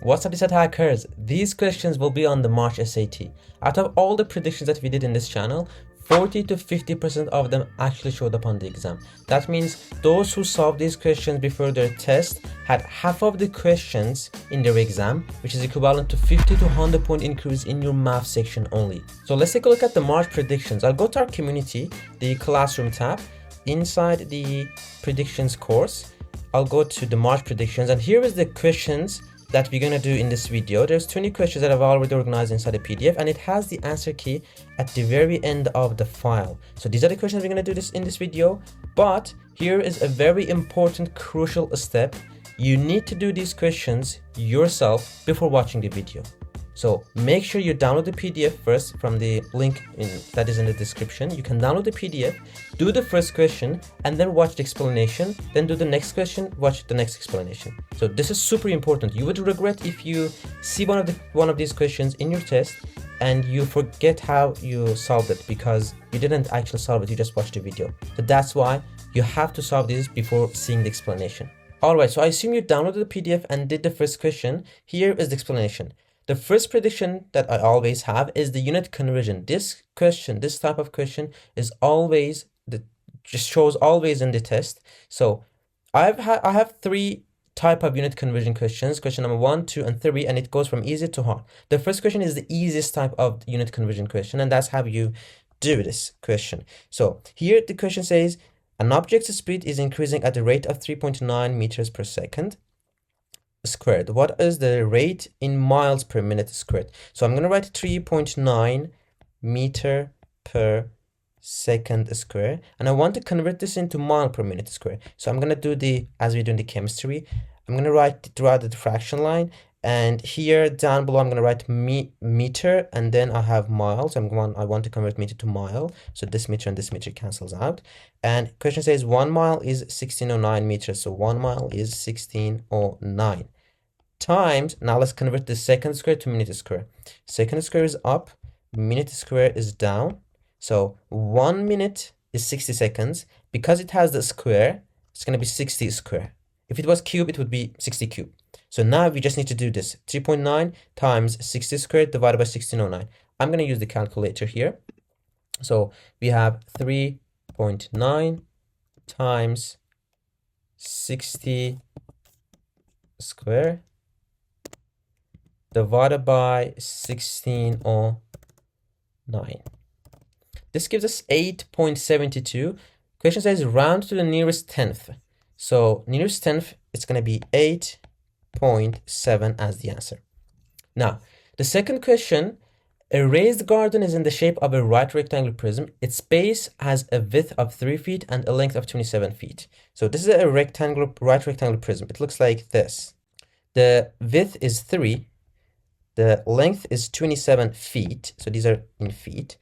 What's up, these hackers? These questions will be on the March SAT. Out of all the predictions that we did in this channel, 40 to 50% of them actually showed up on the exam. That means those who solved these questions before their test had half of the questions in their exam, which is equivalent to 50 to 100 point increase in your math section only. So let's take a look at the March predictions. I'll go to our community, the classroom tab. Inside the predictions course, I'll go to the March predictions, and here is the questions that we're going to do in this video. There's 20 questions that I've already organized inside the PDF, and it has the answer key at the very end of the file. So these are the questions we're going to do in this video, but here is a very important, crucial step. You need to do these questions yourself before watching the video. So make sure you download the PDF first from the link that is in the description. You can download the PDF, do the first question, and then watch the explanation. Then do the next question, watch the next explanation. So this is super important. You would regret if you see one of these questions in your test and you forget how you solved it because you didn't actually solve it. You just watched the video. So that's why you have to solve this before seeing the explanation. All right. So I assume you downloaded the PDF and did the first question. Here is the explanation. The first prediction that I always have is the unit conversion. This question, this type of question is always, just shows always in the test. So I have three type of unit conversion questions, question number 1, 2, and 3, and it goes from easy to hard. The first question is the easiest type of unit conversion question, and that's how you do this question. So here the question says, an object's speed is increasing at the rate of 3.9 meters per second. Squared. What is the rate in miles per minute squared? So I'm going to write 3.9 meter per second square, and I want to convert this into mile per minute square. So I'm going to do as we do in the chemistry, I'm going to draw the fraction line, and here down below I'm going to write meter, and then I have miles. I want to convert meter to mile, so this meter and this meter cancels out. And question says 1 mile is 1609 meters, so 1 mile is 1609 times, now let's convert the second square to minute square. Second square is up, minute square is down. So 1 minute is 60 seconds. Because it has the square, it's going to be 60 square. If it was cube, it would be 60 cube. So now we just need to do this. 3.9 times 60 squared divided by 1609. I'm going to use the calculator here. So we have 3.9 times 60 square divided by 1609. This gives us 8.72. Question says round to the nearest tenth. So nearest tenth, it's going to be 8.7 as the answer. Now, the second question, a raised garden is in the shape of a right rectangular prism. Its base has a width of 3 feet and a length of 27 feet. So this is a right rectangular prism. It looks like this. The width is 3. The length is 27 feet. So these are in feet.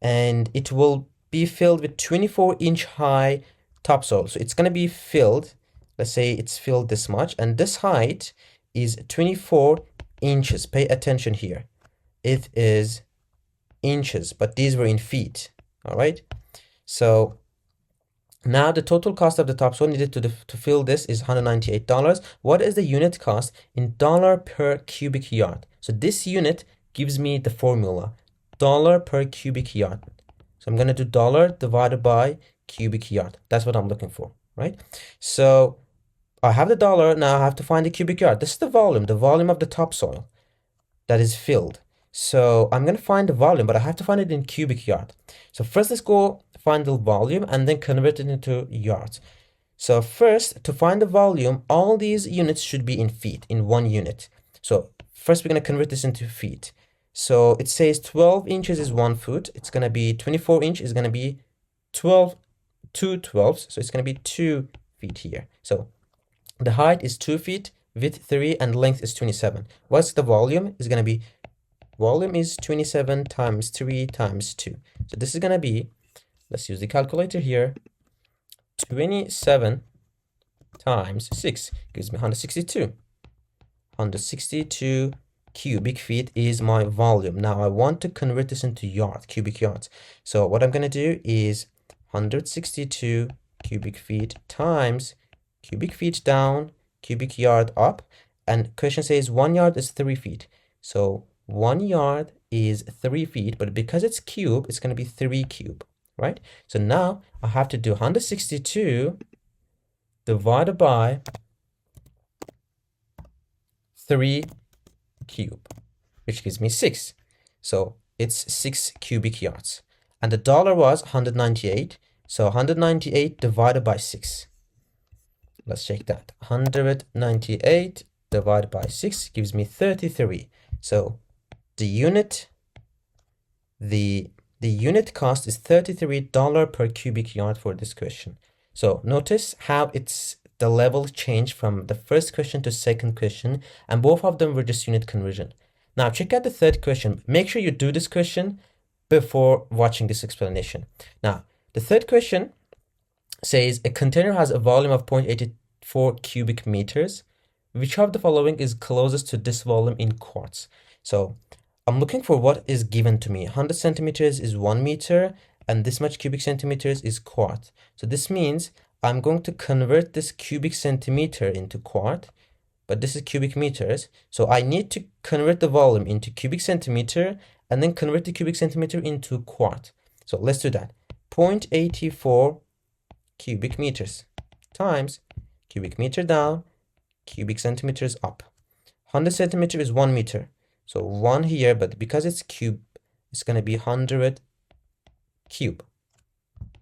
And it will be filled with 24-inch high topsoil. So it's going to be filled. Let's say it's filled this much. And this height is 24 inches. Pay attention here. It is inches, but these were in feet. All right. So now the total cost of the topsoil needed to fill this is $198. What is the unit cost in dollar per cubic yard? So this unit gives me the formula, dollar per cubic yard. So I'm going to do dollar divided by cubic yard. That's what I'm looking for, right? So I have the dollar. Now I have to find the cubic yard. This is the volume of the topsoil that is filled. So I'm going to find the volume, but I have to find it in cubic yard. So first let's go find the volume and then convert it into yards. So first, to find the volume, all these units should be in feet, in 1 unit. So first we're going to convert this into feet. So it says 12 inches is 1 foot. It's going to be 24 inch is going to be 2 12s. So it's going to be 2 feet here. So the height is 2 feet, width 3, and length is 27. What's the volume? Is going to be, volume is 27 times 3 times 2. So this is going to be, let's use the calculator here, 27 times 6 gives me 162. 162 cubic feet is my volume. Now I want to convert this into cubic yards. So what I'm going to do is 162 cubic feet times cubic feet down, cubic yard up, and question says 1 yard is 3 feet. So 1 yard is 3 feet, but because it's cube, it's going to be 3 cube, right? So now I have to do 162 divided by 3 cube, which gives me 6. So it's 6 cubic yards. And the dollar was 198. So 198 divided by 6. Let's check that. 198 divided by 6 gives me 33. So the unit cost is $33 per cubic yard for this question. So notice how the level changed from the first question to second question, and both of them were just unit conversion. Now check out the third question. Make sure you do this question before watching this explanation. Now, the third question says a container has a volume of 0.84 cubic meters. Which of the following is closest to this volume in quarts? So I'm looking for what is given to me. 100 centimeters is 1 meter, and this much cubic centimeters is quart. So this means I'm going to convert this cubic centimeter into quart, but this is cubic meters. So I need to convert the volume into cubic centimeter and then convert the cubic centimeter into quart. So let's do that. 0.84 cubic meters times cubic meter down, cubic centimeters up. 100 centimeter is 1 meter. So 1 here, but because it's cube, it's going to be 100 cube.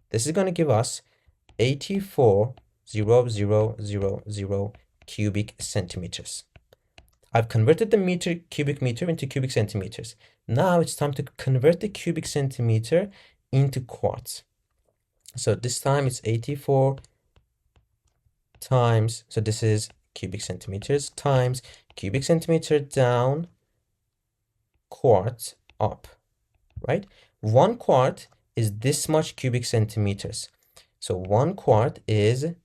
This is going to give us 84,000 cubic centimeters. I've converted the cubic meter into cubic centimeters. Now it's time to convert the cubic centimeter into quarts. So this time it's 84 times, so this is cubic centimeters times cubic centimeter down, quart up, right? 1 quart is this much cubic centimeters. So 1 quart is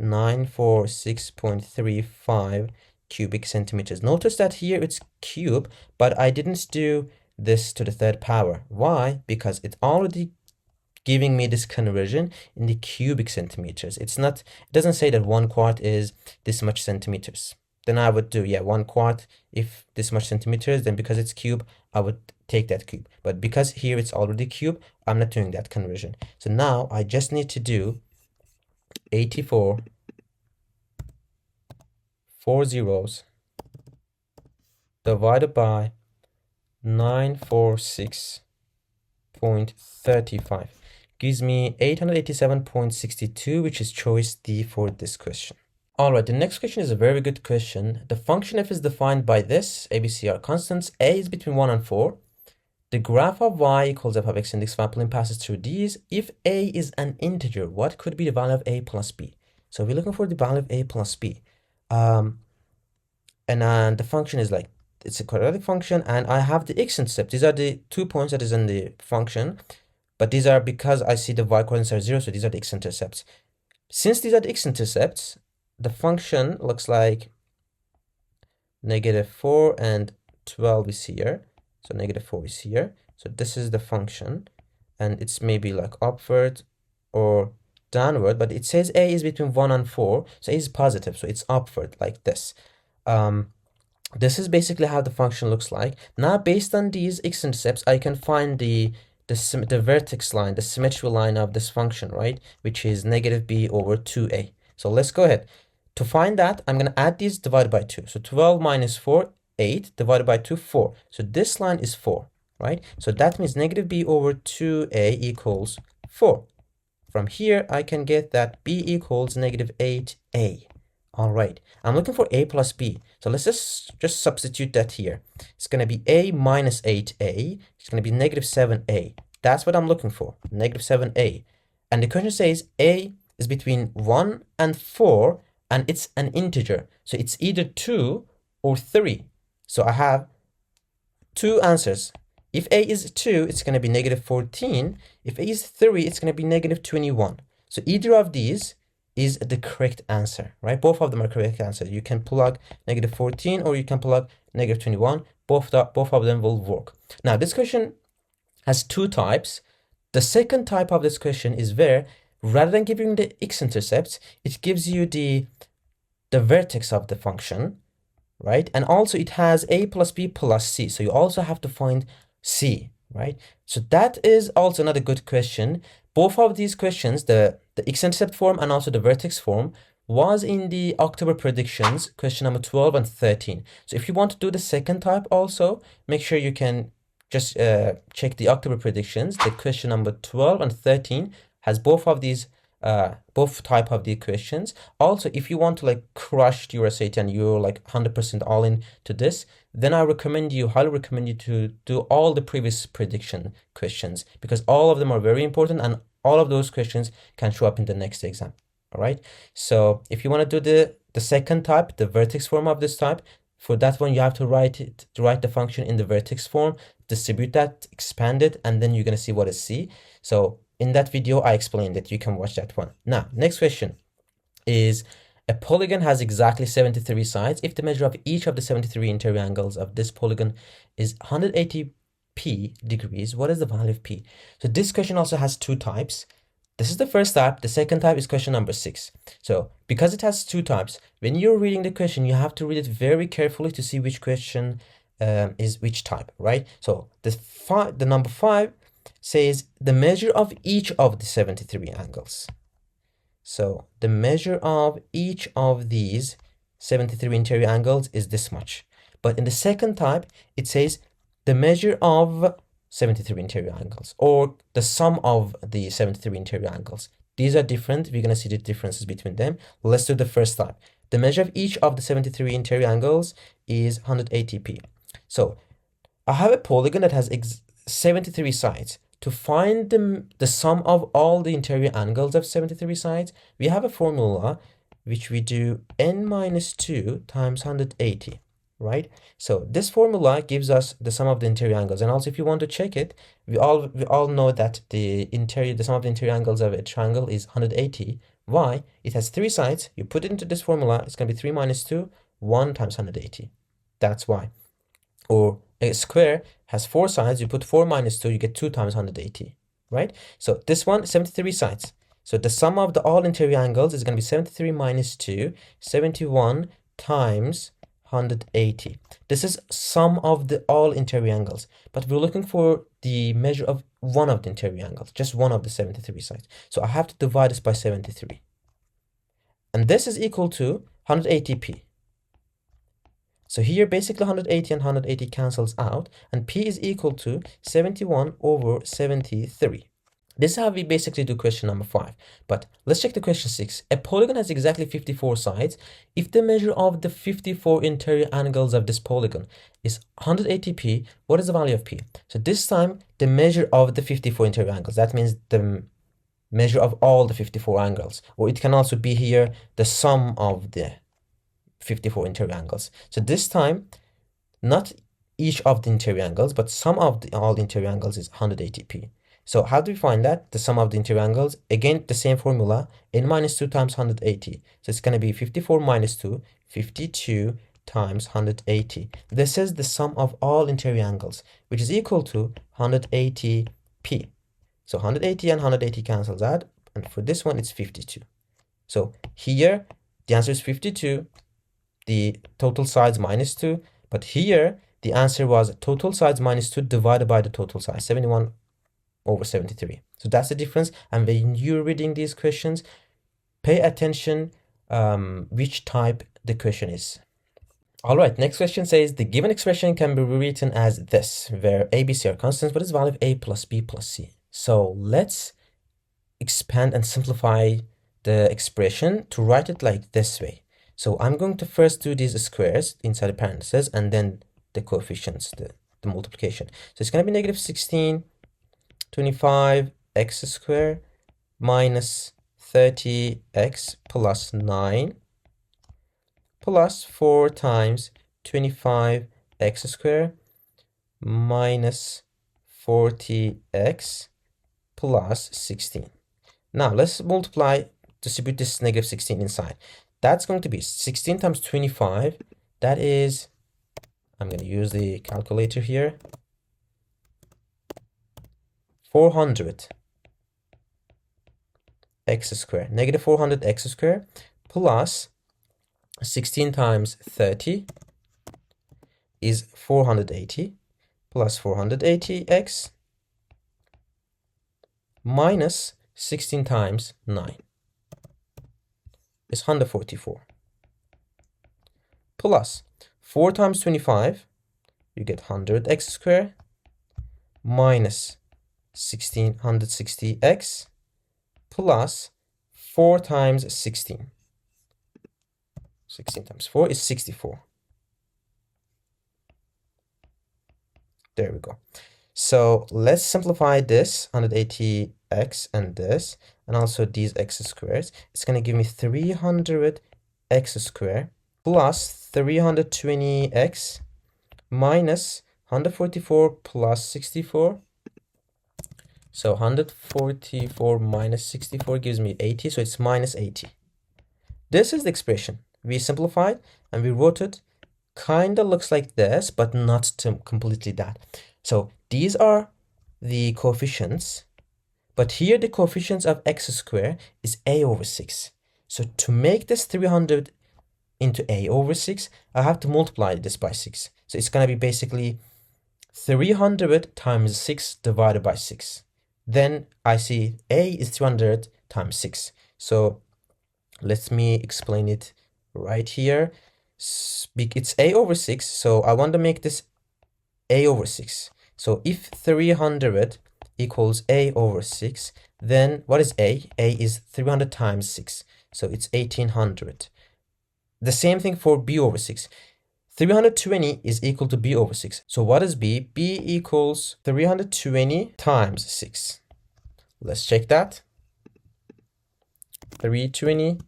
946.35 cubic centimeters. Notice that here it's cube, but I didn't do this to the third power. Why? Because it's already giving me this conversion in the cubic centimeters. It doesn't say that 1 quart is this much centimeters. Then I would do, 1 quart, if this much centimeters, then because it's cube, I would take that cube. But because here it's already cube, I'm not doing that conversion. So now I just need to do 84 4 zeros divided by 946.35 gives me 887.62, which is choice D for this question. All right, the next question is a very good question. The function f is defined by this. ABC are constants. A is between 1 and 4. The graph of y equals f of x index plane passes through these. If a is an integer, what could be the value of a plus b? So we're looking for the value of a plus b. And the function is like, it's a quadratic function, and I have the x-intercept. These are the 2 points that is in the function, but these are, because I see the y coordinates are 0, so these are the x-intercepts. Since these are the x-intercepts, the function looks like -4 and 12 is here. So -4 is here. So this is the function, and it's maybe like upward or downward, but it says a is between 1 and 4. So a is positive, so it's upward like this. This is basically how the function looks like. Now, based on these x-intercepts, I can find the vertex line, the symmetry line of this function, right? Which is -b over 2a. So let's go ahead. To find that, I'm going to add these divided by 2. So 12 minus 4, 8, divided by 2, 4. So this line is 4, right? So that means -b over 2a equals 4. From here, I can get that b equals -8a. All right, I'm looking for a plus b. So let's just substitute that here. It's going to be a minus 8a. It's going to be -7a. That's what I'm looking for, -7a. And the question says a is between 1 and 4, and it's an integer. So it's either 2 or 3. So I have 2 answers. If a is 2, it's going to be -14. If a is 3, it's going to be -21. So either of these is the correct answer, right? Both of them are correct answers. You can plug -14 or you can plug -21. Both of them will work. Now, this question has 2 types. The second type of this question is where, rather than giving the x-intercepts, it gives you the vertex of the function, right? And also it has a plus b plus c. So you also have to find c, right? So that is also another good question. Both of these questions, the x-intercept form and also the vertex form, was in the October predictions, question number 12 and 13. So if you want to do the second type also, make sure you can just check the October predictions. The question number 12 and 13 has both of these both type of the questions. Also, if you want to like crush your SAT and you're like 100% all in to this, then I highly recommend you to do all the previous prediction questions, because all of them are very important and all of those questions can show up in the next exam. All right. So if you want to do the second type, the vertex form of this type, for that one, you have to write the function in the vertex form, distribute that, expand it, and then you're going to see what is C. So in that video, I explained it. You can watch that one. Now, next question is, a polygon has exactly 73 sides. If the measure of each of the 73 interior angles of this polygon is 180p degrees, what is the value of p? So this question also has two types. This is the first type. The second type is question number 6. So because it has two types, when you're reading the question, you have to read it very carefully to see which question is which type, right? So the number 5 says the measure of each of the 73 angles. So the measure of each of these 73 interior angles is this much. But in the second type, it says the measure of 73 interior angles, or the sum of the 73 interior angles. These are different. We're going to see the differences between them. Let's do the first type. The measure of each of the 73 interior angles is 180p. So I have a polygon that has 73 sides. To find the sum of all the interior angles of 73 sides, we have a formula which we do n minus 2 times 180, right? So this formula gives us the sum of the interior angles. And also, if you want to check it, we all know that the sum of the interior angles of a triangle is 180. Why? It has 3 sides. You put it into this formula, it's going to be 3 minus 2, 1 times 180. That's why. Or a square has 4 sides, you put 4 minus 2, you get 2 times 180, right? So this one, 73 sides. So the sum of the all interior angles is going to be 73 minus 2, 71 times 180. This is sum of the all interior angles, but we're looking for the measure of one of the interior angles, just one of the 73 sides. So I have to divide this by 73. And this is equal to 180p. So here basically 180 and 180 cancels out, and p is equal to 71 over 73. This is how we basically do question number 5. But let's check the question 6. A polygon has exactly 54 sides. If the measure of the 54 interior angles of this polygon is 180p, what is the value of p? So this time the measure of the 54 interior angles, that means the measure of all the 54 angles, or it can also be here the sum of the 54 interior angles. So this time, not each of the interior angles, but sum of all the interior angles is 180p. So how do we find that? The sum of the interior angles, again, the same formula, n minus 2 times 180. So it's going to be 54 minus 2, 52 times 180. This is the sum of all interior angles, which is equal to 180p. So 180 and 180 cancels out, and for this one, it's 52. So here, the answer is 52. The total sides minus 2, but here the answer was total sides minus 2 divided by the total size, 71 over 73. So that's the difference. And when you're reading these questions, pay attention which type the question is. All right, next question says the given expression can be rewritten as this, where a, b, c are constants. What is the value of a plus b plus c? So let's expand and simplify the expression to write it like this way. So I'm going to first do these squares inside the parentheses and then the coefficients, the multiplication. So it's going to be negative 16, 25 x squared minus 30x plus 9 plus 4 times 25 x squared minus 40x plus 16. Now let's distribute this negative 16 inside. That's going to be 16 times 25. That is, I'm going to use the calculator here, 400 x squared, negative 400 x squared plus 16 times 30 is 480 plus 480x minus 16 times 9 is 144 plus 4 times 25, you get 100x squared minus 160x plus 4 times 16. 16 times 4 is 64. There we go. So let's simplify this 180x and this, and also these x squares. It's going to give me 300x squared plus 320x minus 144 plus 64. So 144 minus 64 gives me 80, so it's minus 80. This is the expression. We simplified and we wrote it. Kind of looks like this, but not completely that. So these are the coefficients, but here the coefficients of x squared is a over 6. So to make this 300 into a over 6, I have to multiply this by 6. So it's going to be basically 300 times 6 divided by 6. Then I see a is 300 times 6. So let me explain it right here. It's a over 6, so I want to make this a over 6. So if 300 equals a over 6, then what is a? A is 300 times 6, so it's 1800. The same thing for b over 6. 320 is equal to b over 6. So what is b? b equals 320 times 6. Let's check that. 320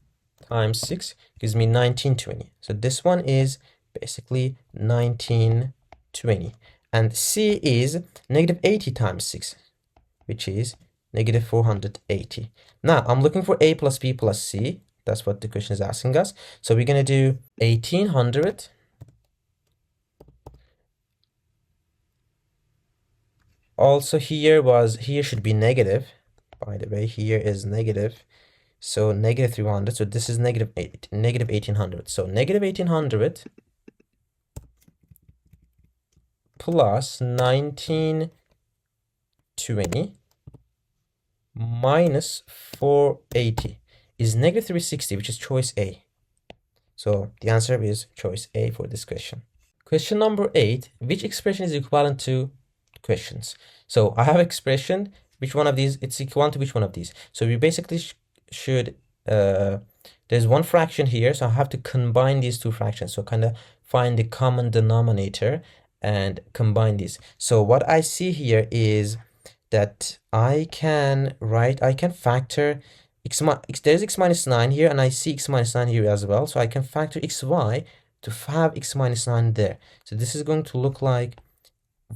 times 6 gives me 1920. So this one is basically 1920. And c is negative 80 times 6, which is negative 480. Now I'm looking for a plus b plus c. That's what the question is asking us. So we're going to do 1800 also here should be negative. By the way, here is negative. So negative 300. So this is negative 1800. So negative 1800 plus 1920 minus 480 is negative 360, which is choice A. So the answer is choice A for this question. Question number 8. Which expression is equivalent to questions? So I have expression. Which one of these? It's equivalent to which one of these? So we basically should there's one fraction here, so I have to combine these two fractions. So kind of find the common denominator and combine these. So what I see here is that I can factor there's x minus 9 here, and I see x minus 9 here as well. So I can factor xy to have x minus 9 there. So this is going to look like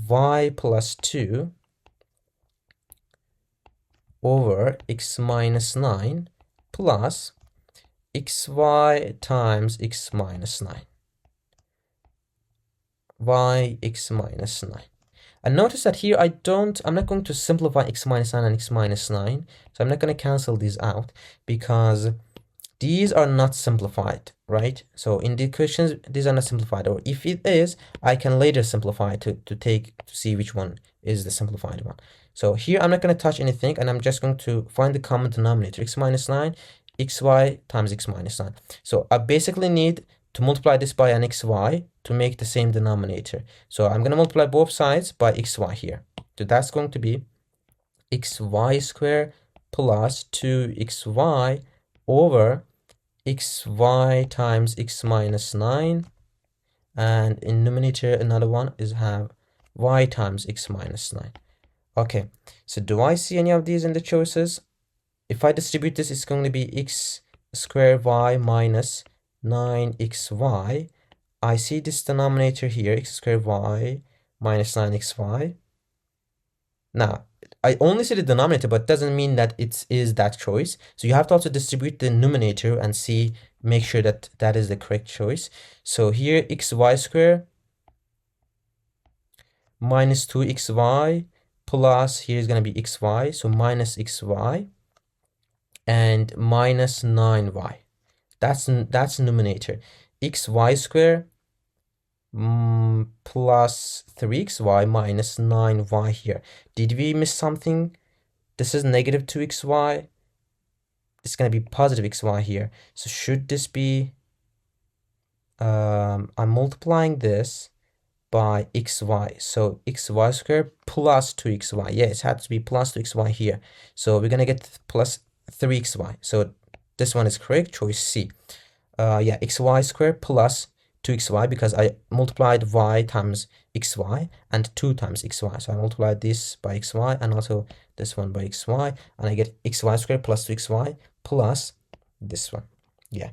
y plus 2 over x minus 9 plus xy times x minus 9. Y x minus 9. And notice that here I'm not going to simplify x minus 9 and x minus 9. So I'm not going to cancel these out because these are not simplified, right? So in the questions, these are not simplified. Or if it is, I can later simplify to see which one is the simplified one. So here I'm not going to touch anything, and I'm just going to find the common denominator, x minus 9, xy times x minus 9. So I basically need to multiply this by an xy to make the same denominator. So I'm going to multiply both sides by xy here. So that's going to be xy squared plus 2xy over xy times x minus 9. And in numerator, another one is have y times x minus 9. Okay, so do I see any of these in the choices? If I distribute this, it's going to be x squared y minus 9xy. I see this denominator here, x squared y minus 9xy. Now, I only see the denominator, but it doesn't mean that it is that choice. So you have to also distribute the numerator and make sure that that is the correct choice. So here, xy squared minus 2xy plus here is going to be xy, so minus xy and minus 9y. That's numerator. Xy squared plus 3xy minus 9y here. Did we miss something? This is negative 2xy. It's going to be positive xy here. So should this be, I'm multiplying this by xy. So xy squared plus 2xy. Yeah, it had to be plus 2xy here. So we're going to get plus 3xy. So this one is correct, choice C. Yeah, xy squared plus 2xy because I multiplied y times xy and 2 times xy. So I multiplied this by xy and also this one by xy, and I get xy squared plus 2xy plus this one. Yeah,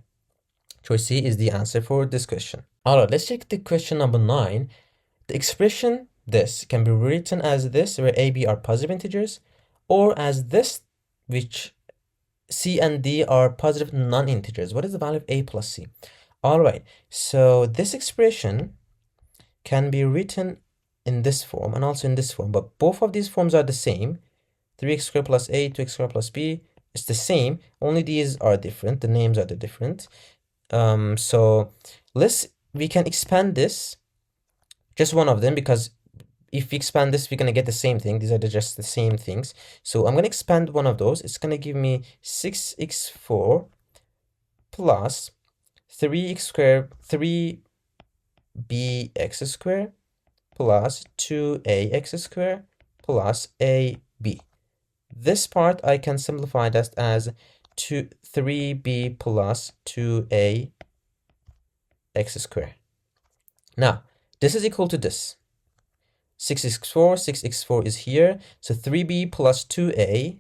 choice C is the answer for this question. Alright, let's check the question number 9. The expression this can be written as this, where a, b are positive integers, or as this, which c and d are positive non-integers. What is the value of a plus c? All right, so this expression can be written in this form and also in this form, but both of these forms are the same. 3x squared plus a, 2x squared plus b is the same, only these are different, the names are the different. So we can expand this, just one of them, because if we expand this, we're going to get the same thing. These are just the same things. So I'm going to expand one of those. It's going to give me 6x4 plus 3x squared, 3bx squared plus 2ax squared plus ab. This part I can simplify that as 3b plus 2ax squared. Now, this is equal to this. 6x4 is here. So 3b plus 2a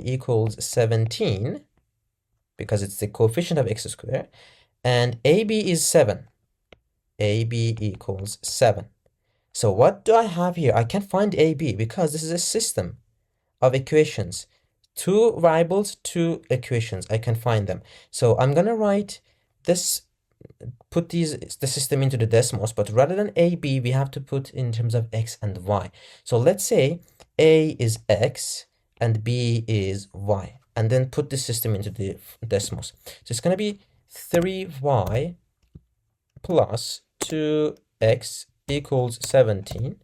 equals 17, because it's the coefficient of x squared. And ab is 7. ab equals 7. So what do I have here? I can't find ab because this is a system of equations. 2 variables, 2 equations. I can find them. So I'm going to write this, put the system into the decimals, but rather than ab, we have to put in terms of x and y. So let's say a is x and b is y, and then put the system into the decimals. So it's going to be 3y plus 2x equals 17,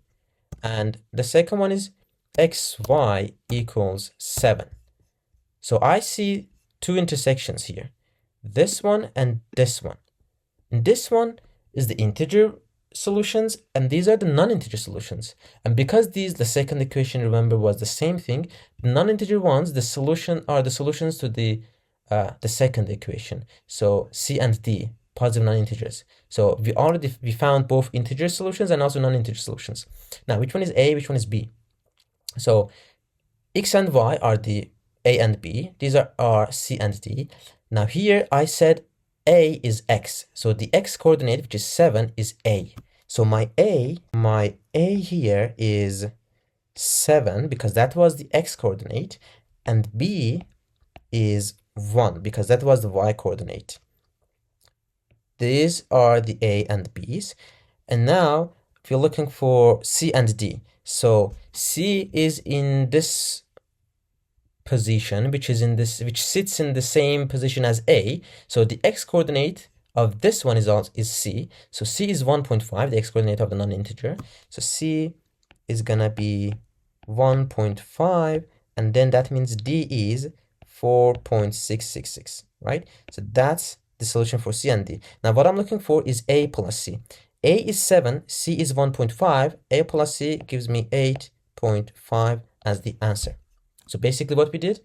and the second one is xy equals 7. So I see 2 intersections here, this one and this one. And this one is the integer solutions, and these are the non-integer solutions. And because the second equation, remember, was the same thing, the non-integer ones, the solutions to the second equation. So C and D, positive non-integers. So we found both integer solutions and also non-integer solutions. Now, which one is A, which one is B? So x and y are the A and B. These are C and D. Now here I said A is x. So the x coordinate, which is 7, is A. So my A here is 7 because that was the x coordinate, and B is 1 because that was the y coordinate. These are the A and B's. And now if you're looking for C and D, so C is in this position, which sits in the same position as A. So the x coordinate of this one is C. So C is 1.5, the x coordinate of the non-integer. So C is gonna be 1.5, and then that means D is 4.666, right? So that's the solution for C and D. Now what I'm looking for is A plus C. A is 7, C is 1.5, A plus C gives me 8.5 as the answer. So basically what we did,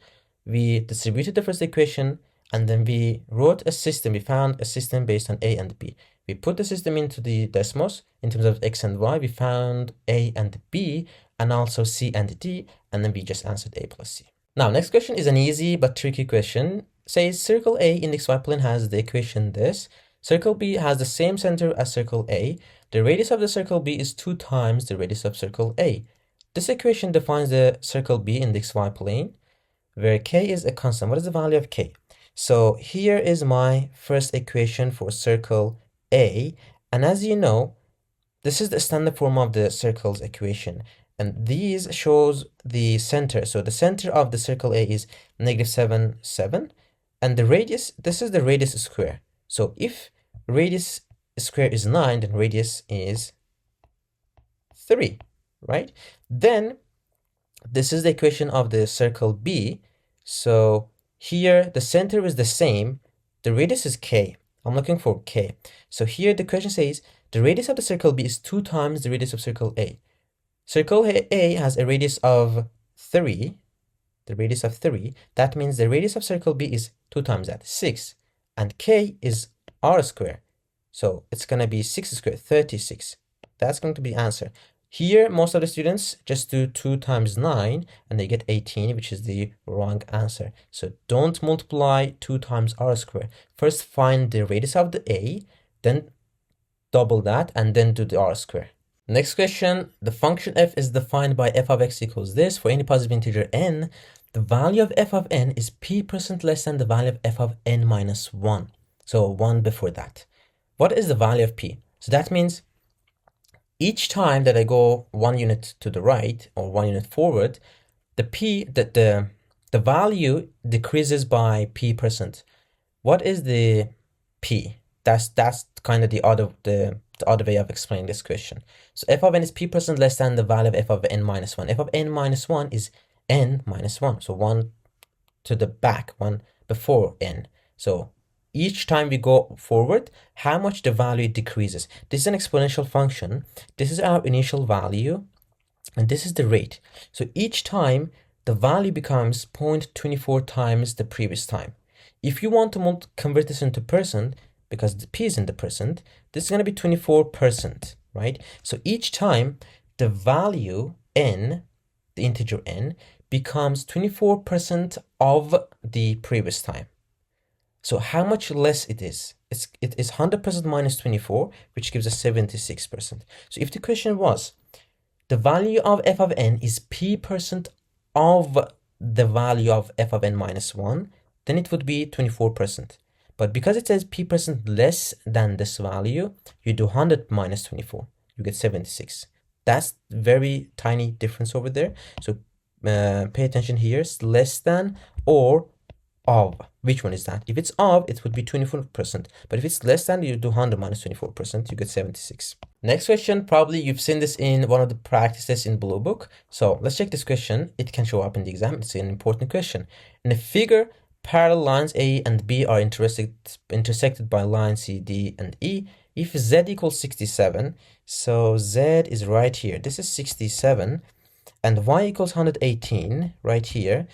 we distributed the first equation, and then we wrote a system. We found a system based on A and B. We put the system into the decimals in terms of x and y. We found A and B, and also C and D, and then we just answered A plus C. Now, next question is an easy but tricky question. Says circle A in the xy plane has the equation this. Circle B has the same center as circle A. The radius of the circle B is 2 times the radius of circle A. This equation defines the circle B in the xy plane, where k is a constant. What is the value of k? So here is my first equation for circle A, and as you know, this is the standard form of the circle's equation, and these shows the center. So the center of the circle A is -7, 7, and the radius, this is the radius square. So if radius square is 9, then radius is 3, right? Then this is the equation of the circle B. So here the center is the same, the radius is k. I'm looking for k. So here the question says the radius of the circle B is 2 times the radius of circle A. Circle A has a radius of 3, the radius of 3. That means the radius of circle B is 2 times that, 6. And k is r squared. So it's going to be 6 squared, 36. That's going to be the answer. Here, most of the students just do 2 times 9 and they get 18, which is the wrong answer. So don't multiply 2 times r squared. First find the radius of the A, then double that, and then do the r squared. Next question, the function f is defined by f of x equals this. For any positive integer n, the value of f of n is p% less than the value of f of n minus 1. So 1 before that. What is the value of p? So that means each time that I go 1 unit to the right or 1 unit forward, the value decreases by p%. What is the p? That's kind of the other way of explaining this question. So f of n is p% less than the value of f of n minus 1. f of n minus 1 is n minus 1. So 1 to the back, 1 before n. So each time we go forward, how much the value decreases. This is an exponential function. This is our initial value, and this is the rate. So each time, the value becomes 0.24 times the previous time. If you want to convert this into percent, because the p is in the percent, this is going to be 24%, right? So each time, the value n, the integer n, becomes 24% of the previous time. So how much less it is? It is 100% minus 24, which gives us 76%. So if the question was, the value of f of n is p% of the value of f of n minus 1, then it would be 24%. But because it says p% less than this value, you do 100 minus 24, you get 76. That's very tiny difference over there. So pay attention here, it's less than or of. Which one is that? If it's of, it would be 24%. But if it's less than, you do 100 minus 24%, you get 76. Next question, probably you've seen this in one of the practices in Blue Book. So let's check this question. It can show up in the exam. It's an important question. In a figure, parallel lines A and B are intersected by lines C, D, and E. If Z equals 67, so Z is right here. This is 67, and Y equals 118 right here.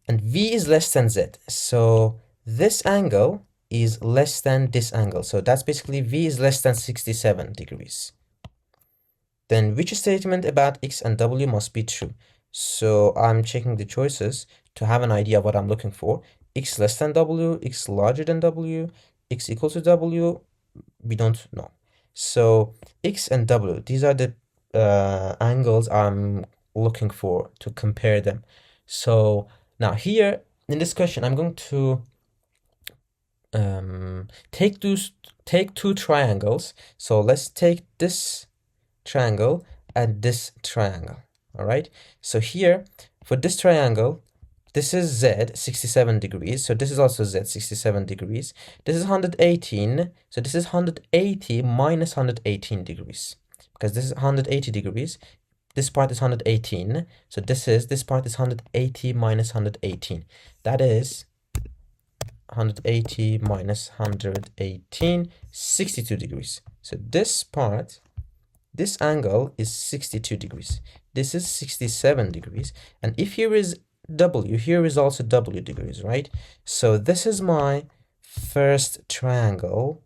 And V is less than Z. So this angle is less than this angle. So that's basically V is less than 67 degrees. Then which statement about X and W must be true? So I'm checking the choices to have an idea of what I'm looking for. X less than W, X larger than W, X equal to W, we don't know. So X and W, these are the angles I'm looking for to compare them. So now here in this question, I'm going to take two triangles. So let's take this triangle and this triangle. All right. So here for this triangle, this is Z 67 degrees. So this is also Z 67 degrees. This is 118. So this is 180 minus 118 degrees, because this is 180 degrees. This part is 118. So this part is 180 minus 118. That is 180 minus 118, 62 degrees. So this part, this angle is 62 degrees. This is 67 degrees. And if here is W, here is also W degrees, right? So this is my first triangle,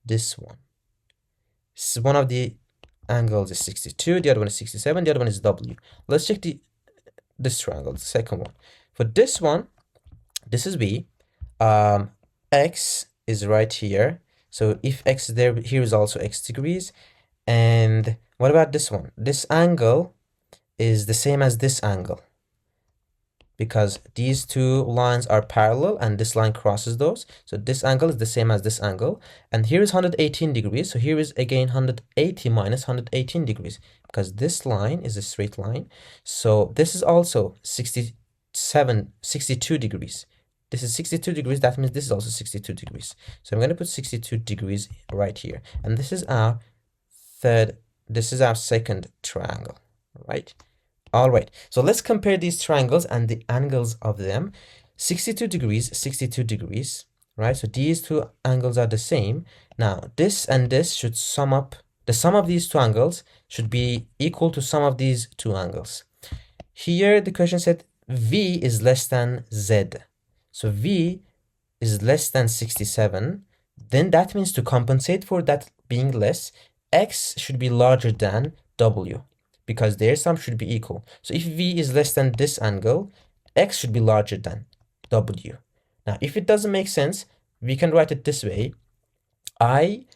this one. So one of the angles is 62, the other one is 67, the other one is W. Let's check this triangle, the second one. For this one, this is B. X is right here. So if X is there, here is also X degrees. And what about this one? This angle is the same as this angle, because these two lines are parallel and this line crosses those. So this angle is the same as this angle. And here is 118 degrees. So here is again 180 minus 118 degrees, because this line is a straight line. So this is also 62 degrees. This is 62 degrees. That means this is also 62 degrees. So I'm going to put 62 degrees right here. And this is our second triangle, right? All right. So let's compare these triangles and the angles of them. 62 degrees, 62 degrees, right? So these two angles are the same. Now, this and this should sum up. The sum of these two angles should be equal to sum of these two angles. Here, the question said V is less than Z. So V is less than 67. Then that means to compensate for that being less, X should be larger than W, because their sum should be equal. So if V is less than this angle, X should be larger than W. Now, if it doesn't make sense, we can write it this way. I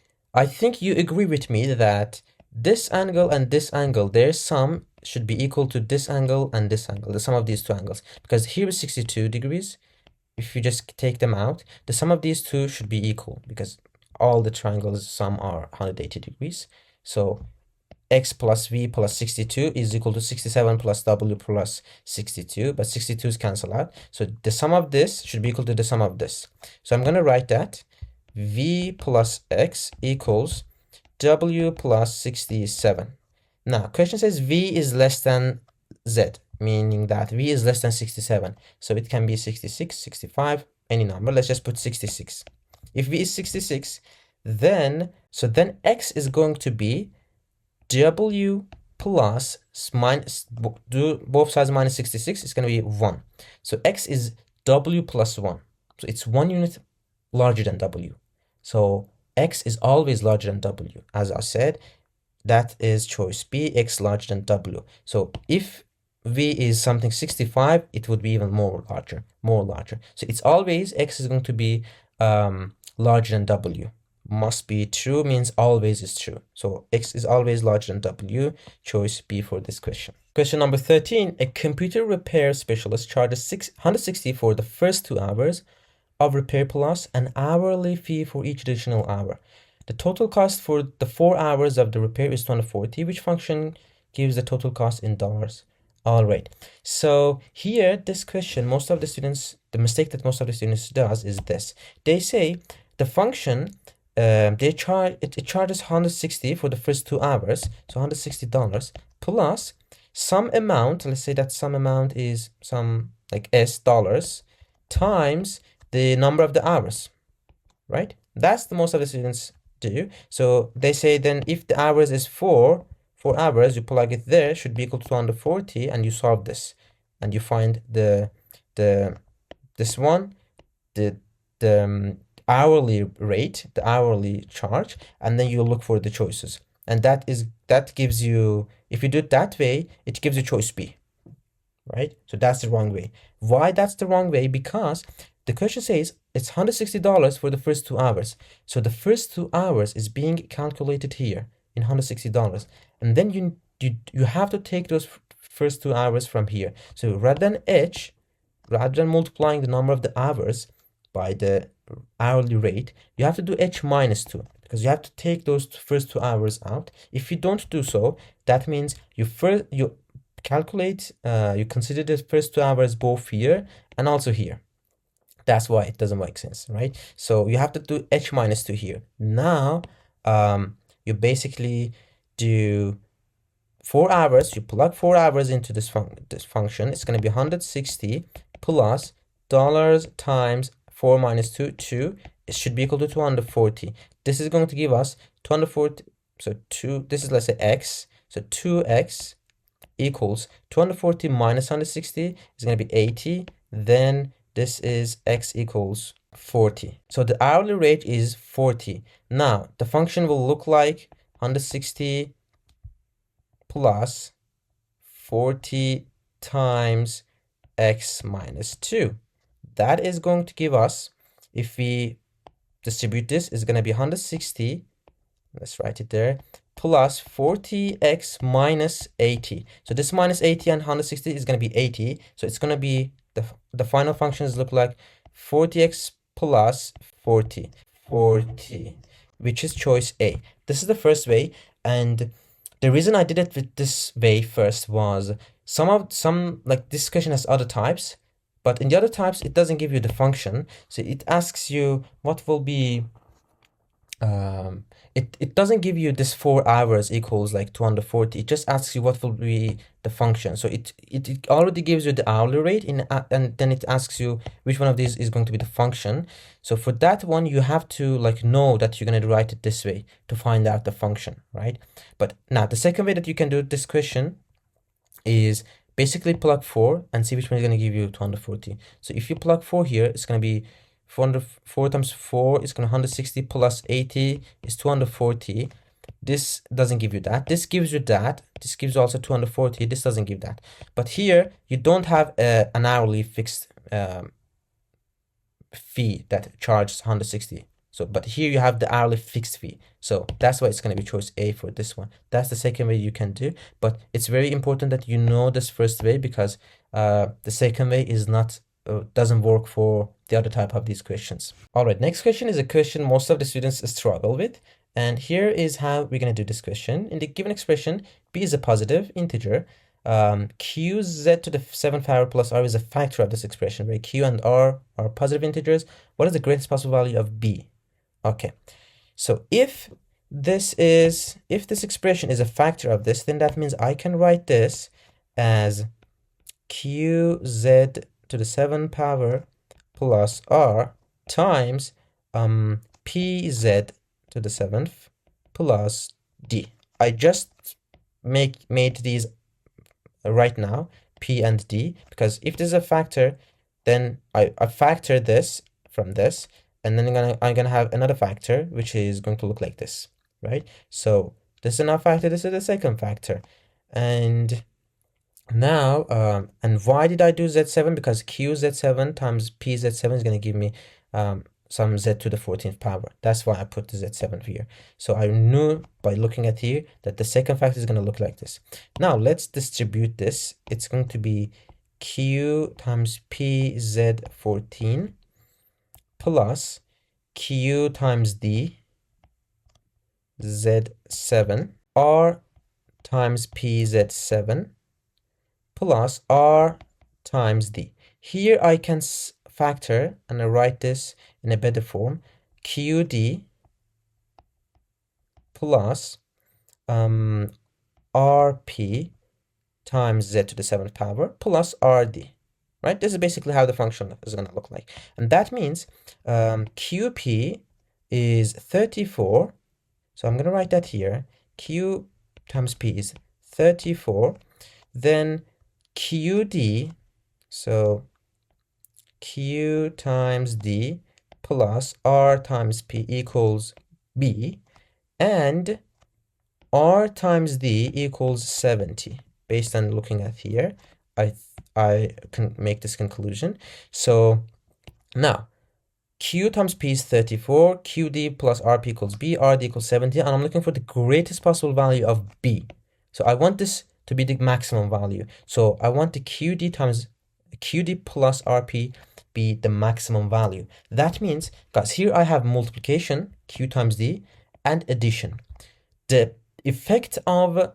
think you agree with me that this angle and this angle, their sum should be equal to this angle and this angle, the sum of these two angles. Because here is 62 degrees. If you just take them out, the sum of these two should be equal, because all the triangles sum are 180 degrees. So X plus V plus 62 is equal to 67 plus W plus 62, but 62's cancel out. So the sum of this should be equal to the sum of this. So I'm going to write that V plus X equals W plus 67. Now, question says V is less than Z, meaning that V is less than 67. So it can be 66, 65, any number. Let's just put 66. If V is 66, then X is going to be W plus minus, do both sides minus 66, it's going to be 1. So X is W plus 1. So it's 1 unit larger than W. So X is always larger than W. As I said, that is choice B, X larger than W. So if V is something 65, it would be even more larger. So it's always X is going to be larger than W. Must be true means always is true. So X is always larger than W. Choice B for this question. Question number 13. A computer repair specialist charges 160 for the first 2 hours of repair plus an hourly fee for each additional hour. The total cost for the 4 hours of the repair is 240. Which function gives the total cost in dollars? All right. So here, this question, the mistake that most of the students does is this. They say the function, it charges 160 for the first 2 hours, so $160 plus some amount. Let's say that some amount is some like S dollars times the number of the hours, right? That's the most of the students do. So they say then if the hours is 4 hours, you plug it there, should be equal to 240, and you solve this, and you find the hourly rate, the hourly charge, and then you look for the choices, and that gives you, if you do it that way, it gives you choice B, right? So that's the wrong way. Why that's the wrong way? Because the question says it's $160 for the first 2 hours. So the first 2 hours is being calculated here in $160. And then you have to take those first 2 hours from here. So rather than multiplying the number of the hours by the hourly rate, you have to do H minus 2, because you have to take those first 2 hours out. If you don't do so, that means you calculate, you consider the first 2 hours both here and also here. That's why it doesn't make sense, right? So you have to do H minus 2 here. Now, you basically do 4 hours. You plug 4 hours into this function. It's going to be 160 plus dollars times 4 minus 2, 2. It should be equal to 240. This is going to give us 240. So 2, this is, let's say, X. So 2X equals 240 minus 160 is going to be 80. Then this is X equals 40. So the hourly rate is 40. Now, the function will look like 160 plus 40 times X minus 2. That is going to give us, if we distribute this, is going to be 160. Let's write it there. Plus 40x minus 80. So this minus 80 and 160 is going to be 80. So it's going to be, the final functions look like 40x plus 40, which is choice A. This is the first way, and the reason I did it with this way first was some like this question has other types, But in the other types, it doesn't give you the function. So it asks you what will be, it doesn't give you this 4 hours equals like 240. It just asks you what will be the function. So it already gives you the hourly rate and then it asks you which one of these is going to be the function. So for that one, you have to like know that you're going to write it this way to find out the function, right? But now the second way that you can do this question is basically plug 4 and see which one is going to give you 240. So if you plug 4 here, it's going to be 4 times 4 is going to 160 plus 80 is 240. This doesn't give you that. This gives you that. This gives you also 240. This doesn't give that. But here you don't have an hourly fixed fee that charges 160. So, but here you have the hourly fixed fee. So that's why it's going to be choice A for this one. That's the second way you can do. But it's very important that you know this first way, because the second way is not doesn't work for the other type of these questions. All right, next question is a question most of the students struggle with. And here is how we're going to do this question. In the given expression, b is a positive integer. Qz to the 7th power plus r is a factor of this expression, where q and r are positive integers. What is the greatest possible value of b? Okay, so if this expression is a factor of this, then that means I can write this as qz to the 7th power plus r times pz to the 7th plus d. I just made these right now, p and d, because if this is a factor, then I factor this from this, and then I'm gonna have another factor which is going to look like this, right? So this is another factor, this is the second factor. And now and why did I do z7? Because qz7 times pz7 is going to give me some z to the 14th power. That's why I put the z7 here. So I knew by looking at here that the second factor is going to look like this. Now let's distribute this. It's going to be q times pz14 plus q times d z7 r times pz7 plus r times d. Here I can factor and I write this in a better form, qd plus rp times z to the 7th power plus rd, right? This is basically how the function is going to look like. And that means qp is 34. So I'm going to write that here. Q times p is 34. Then qd, so q times d plus r times p equals b, and r times d equals 70. Based on looking at here, I can make this conclusion. So now q times p is 34, qd plus rp equals b, rd equals 70, and I'm looking for the greatest possible value of b. So I want this to be the maximum value. So I want the qd times qd plus rp be the maximum value. That means, guys, here I have multiplication, q times d, and addition. The effect of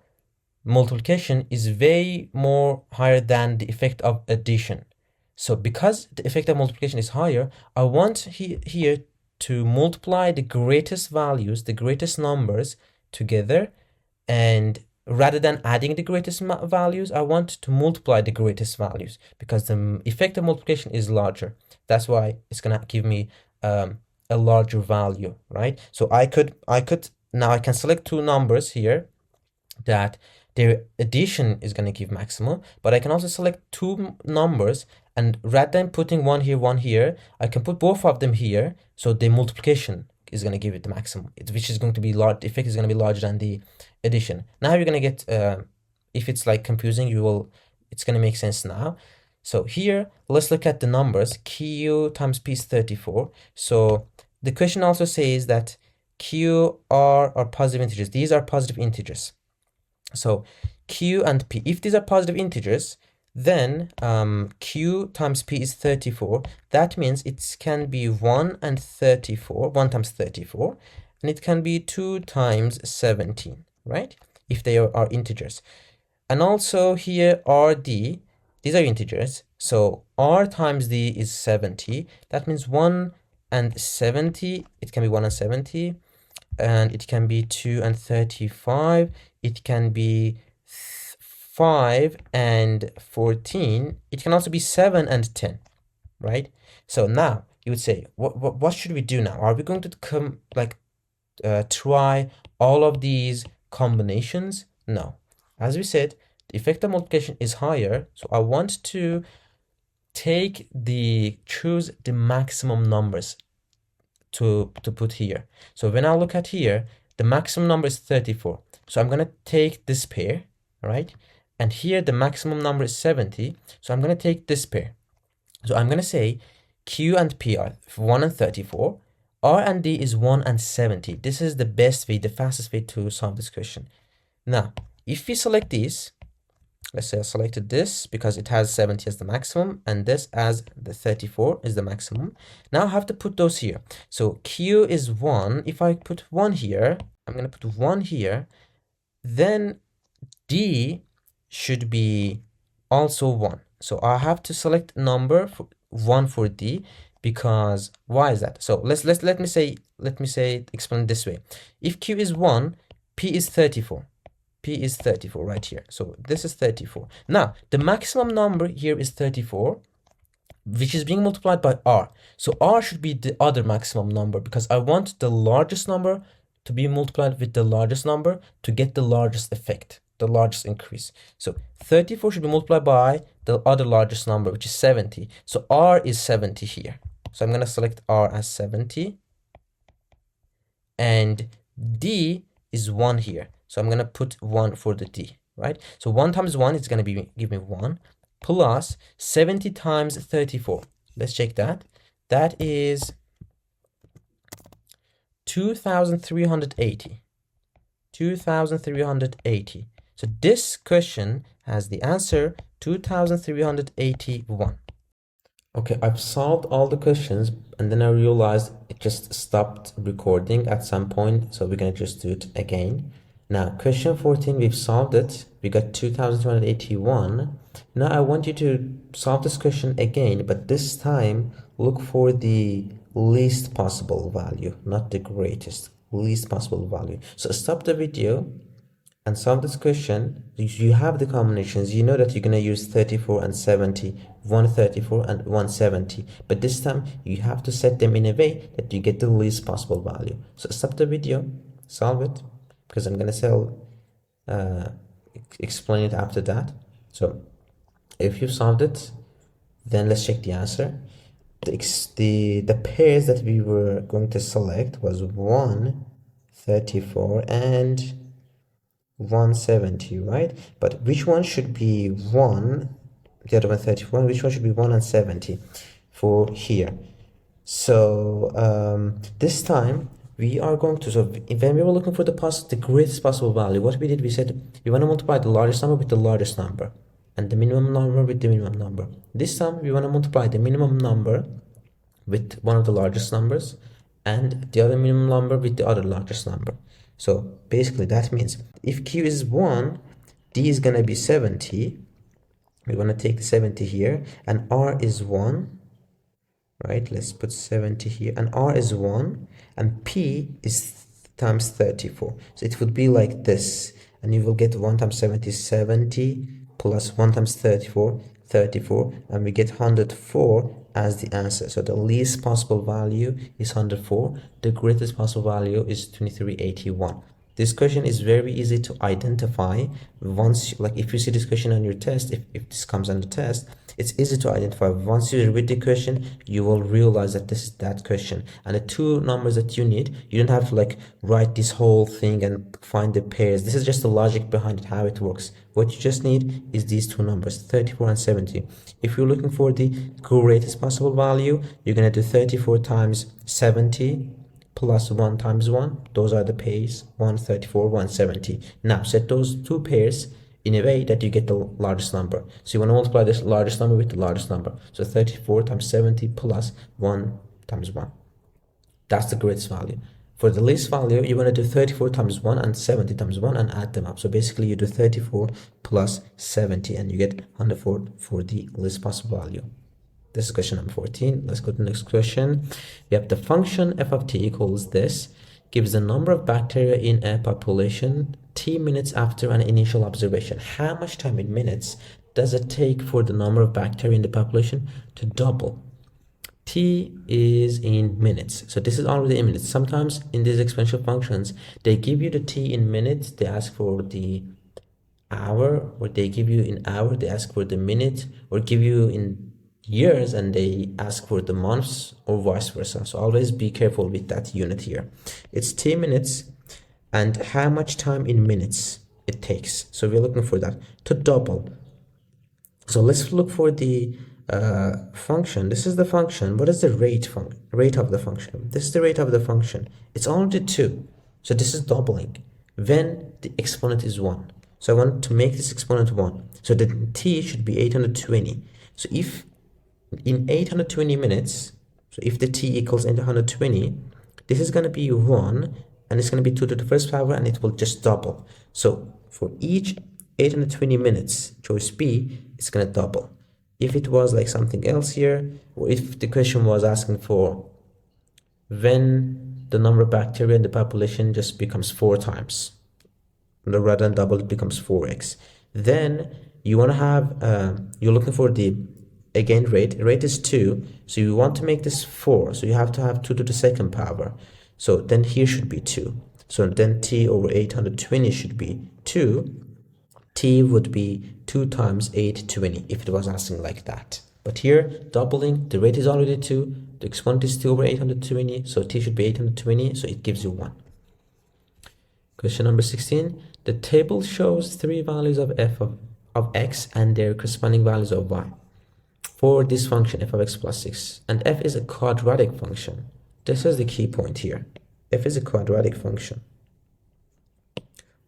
multiplication is way more higher than the effect of addition. So because the effect of multiplication is higher, I want here to multiply the greatest values, the greatest numbers together, and rather than adding the greatest values, I want to multiply the greatest values, because the effect of multiplication is larger. That's why it's gonna give me a larger value, right? So I could now I can select two numbers here that their addition is going to give maximum, but I can also select two numbers, and rather than putting one here, I can put both of them here, so the multiplication is going to give it the maximum, which is going to be large. The effect is going to be larger than the addition. Now you're going to get, if it's like confusing, it's going to make sense now. So here, let's look at the numbers. Q times p is 34. So the question also says that Q, R are positive integers. These are positive integers. So q and p, if these are positive integers, then q times p is 34. That means it can be 1 and 34, 1 times 34, and it can be 2 times 17, right? If they are integers. And also here rd, these are integers, So r times d is 70. That means 1 and 70. It can be 1 and 70. And it can be 2 and 35. It can be 5 and 14. It can also be 7 and 10, right? So now you would say, what should we do now? Are we going to try all of these combinations? No. As we said, the effect of multiplication is higher. So I want to choose the maximum numbers to put here. So when I look at here, the maximum number is 34. So I'm going to take this pair, right? And here the maximum number is 70. So I'm going to take this pair. So I'm going to say Q and P are 1 and 34. R and D is 1 and 70. This is the best way, the fastest way to solve this question. Now, if we select these, let's say I selected this because it has 70 as the maximum and this as the 34 is the maximum. Now I have to put those here. So Q is 1. If I put 1 here, I'm going to put 1 here. Then D should be also 1. So I have to select number for 1 for D because why is that? So let me say explain this way. If Q is 1, P is 34. P is 34 right here. So this is 34. Now, the maximum number here is 34, which is being multiplied by R. So R should be the other maximum number because I want the largest number to be multiplied with the largest number to get the largest effect, the largest increase. So 34 should be multiplied by the other largest number, which is 70. So R is 70 here. So I'm going to select R as 70. And D is 1 here. So I'm going to put 1 for the D, right? So 1 times 1 is going to give me 1 plus 70 times 34. Let's check that. That is 2,380. 2,380. So this question has the answer 2,381. Okay, I've solved all the questions and then I realized it just stopped recording at some point. So we're going to just do it again. Now, question 14, we've solved it. We got 2,281. Now I want you to solve this question again, but this time look for the least possible value, not the greatest, least possible value. So stop the video and solve this question. You have the combinations. You know that you're going to use 34 and 70, 134 and 170. But this time you have to set them in a way that you get the least possible value. So stop the video, solve it, because I'm going to explain it after that. So if you've solved it, then let's check the answer. The pairs that we were going to select was 134 and 170, right? But which one should be 1, the other one 34, which one should be 1 and 70 for here? So this time we are going to, so when we were looking for the greatest possible value, what we did, we said we want to multiply the largest number with the largest number and the minimum number with the minimum number. This time we want to multiply the minimum number with one of the largest numbers and the other minimum number with the other largest number. So basically that means if Q is 1, D is going to be 70. We're going to take the 70 here, and R is 1. Right, let's put 70 here, and R is 1, and P is times 34. So it would be like this, and you will get 1 times 70 is 70, plus 1 times 34, 34, and we get 104 as the answer. So the least possible value is 104. The greatest possible value is 2381. This question is very easy to identify. Once, like if you see this question on your test, if this comes on the test, it's easy to identify. Once you read the question, you will realize that this is that question. And the two numbers that you need, you don't have to like write this whole thing and find the pairs. This is just the logic behind it, how it works. What you just need is these two numbers, 34 and 70. If you're looking for the greatest possible value, you're going to do 34 times 70 plus 1 times 1. Those are the pairs, 134, 170. Now set those two pairs in a way that you get the largest number. So you want to multiply this largest number with the largest number. So 34 times 70 plus 1 times 1. That's the greatest value. For the least value, you want to do 34 times 1 and 70 times 1 and add them up. So basically you do 34 plus 70 and you get 104 for the least possible value. This is question number 14. Let's go to the next question. We have the function f of t equals this, gives the number of bacteria in a population t minutes after an initial observation. How much time in minutes does it take for the number of bacteria in the population to double? T is in minutes, so this is already in minutes. Sometimes in these exponential functions, they give you the t in minutes, they ask for the hour, or they give you in hour, they ask for the minute, or give you in years and they ask for the months, or vice versa. So always be careful with that unit here. It's t minutes and how much time in minutes it takes. So we're looking for that to double. So let's look for the function. This is the function. What is the rate of the function? This is the rate of the function. It's only 2. So this is doubling when the exponent is 1. So I want to make this exponent 1. So the t should be 820. So if in 820 minutes, so if the t equals 820, this is going to be 1 and it's going to be 2 to the first power and it will just double. So for each 820 minutes, choice B, it's going to double. If it was like something else here, or if the question was asking for when the number of bacteria in the population just becomes 4 times, rather than double, it becomes 4x, then you want to have, you're looking for the, again, rate is 2, so you want to make this 4, so you have to have 2 to the second power, so then here should be 2, so then t over 820 should be 2. T would be 2 times 820 if it was asking like that. But here, doubling, the rate is already 2, the exponent is 2 over 820, so t should be 820, so it gives you 1. Question number 16. The table shows 3 values of f of x and their corresponding values of y for this function f of x plus 6. And f is a quadratic function. This is the key point here. F is a quadratic function.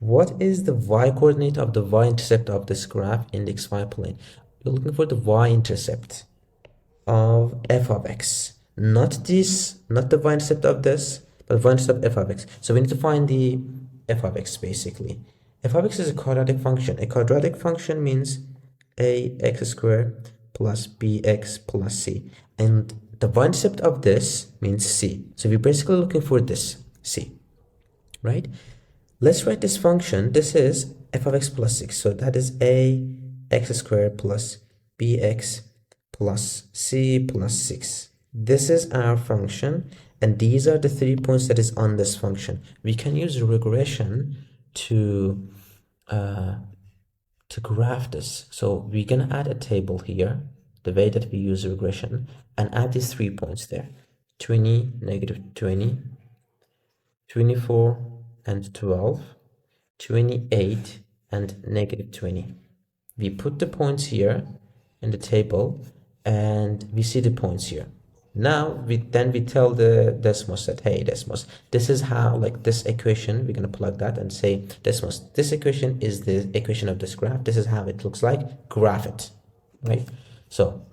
What is the y-coordinate of the y-intercept of this graph in the xy plane? You're looking for the y-intercept of f of x. Not this, not the y-intercept of this, but y-intercept f of x. So we need to find the f of x basically. F of x is a quadratic function. A quadratic function means ax squared plus bx plus c. And the y-intercept of this means c. So we're basically looking for this, c, right? Let's write this function. This is f of x plus 6. So that is ax squared plus bx plus c plus 6. This is our function. And these are the 3 points that is on this function. We can use regression to graph this. So we're going to add a table here, the way that we use regression, and add these 3 points there. 20, negative 20, 24, and 12, 28, and negative 20. We put the points here in the table, and we see the points here. Now we tell the Desmos that, hey Desmos, this is how, like this equation, we're going to plug that and say, Desmos, this equation is the equation of this graph. This is how it looks like. Graph it, right? So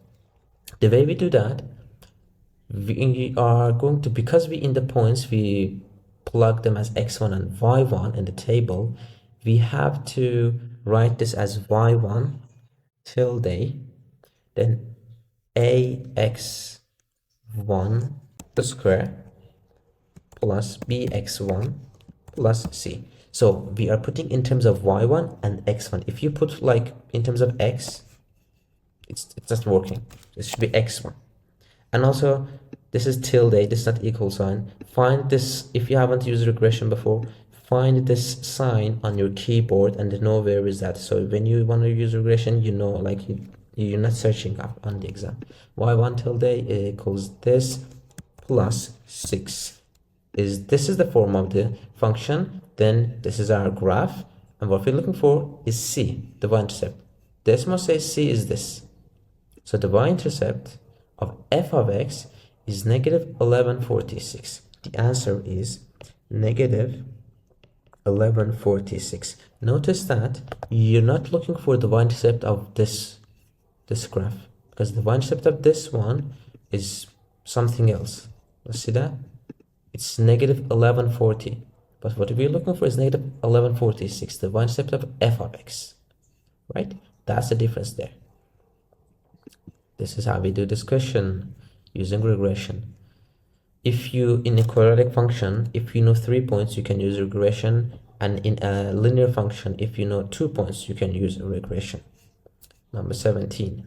the way we do that, we are going to, because we in the points, we plug them as x1 and y1 in the table, we have to write this as y1 tilde, then ax1 the square plus bx1 plus c. So we are putting in terms of y1 and x1. If you put like in terms of x, it's just working. This should be x1. And also this is tilde, this is not equal sign. Find this, if you haven't used regression before, find this sign on your keyboard and know where is that. So when you want to use regression, you know, like you're not searching up on the exam. y1 tilde equals this plus 6. This is the form of the function. Then this is our graph, and what we're looking for is c, the y-intercept. Desmos says c is this. So the y-intercept of f of x is negative 1146. The answer is negative 1146. Notice that you're not looking for the y-intercept of this graph, because the y-intercept of this one is something else. Let's see that. it's negative 1140. But what we're looking for is negative 1146, the y-intercept of f of x, right? That's the difference there. This is how we do this question using regression. If you, in a quadratic function, if you know 3 points, you can use regression, and in a linear function, if you know 2 points, you can use regression. Number 17.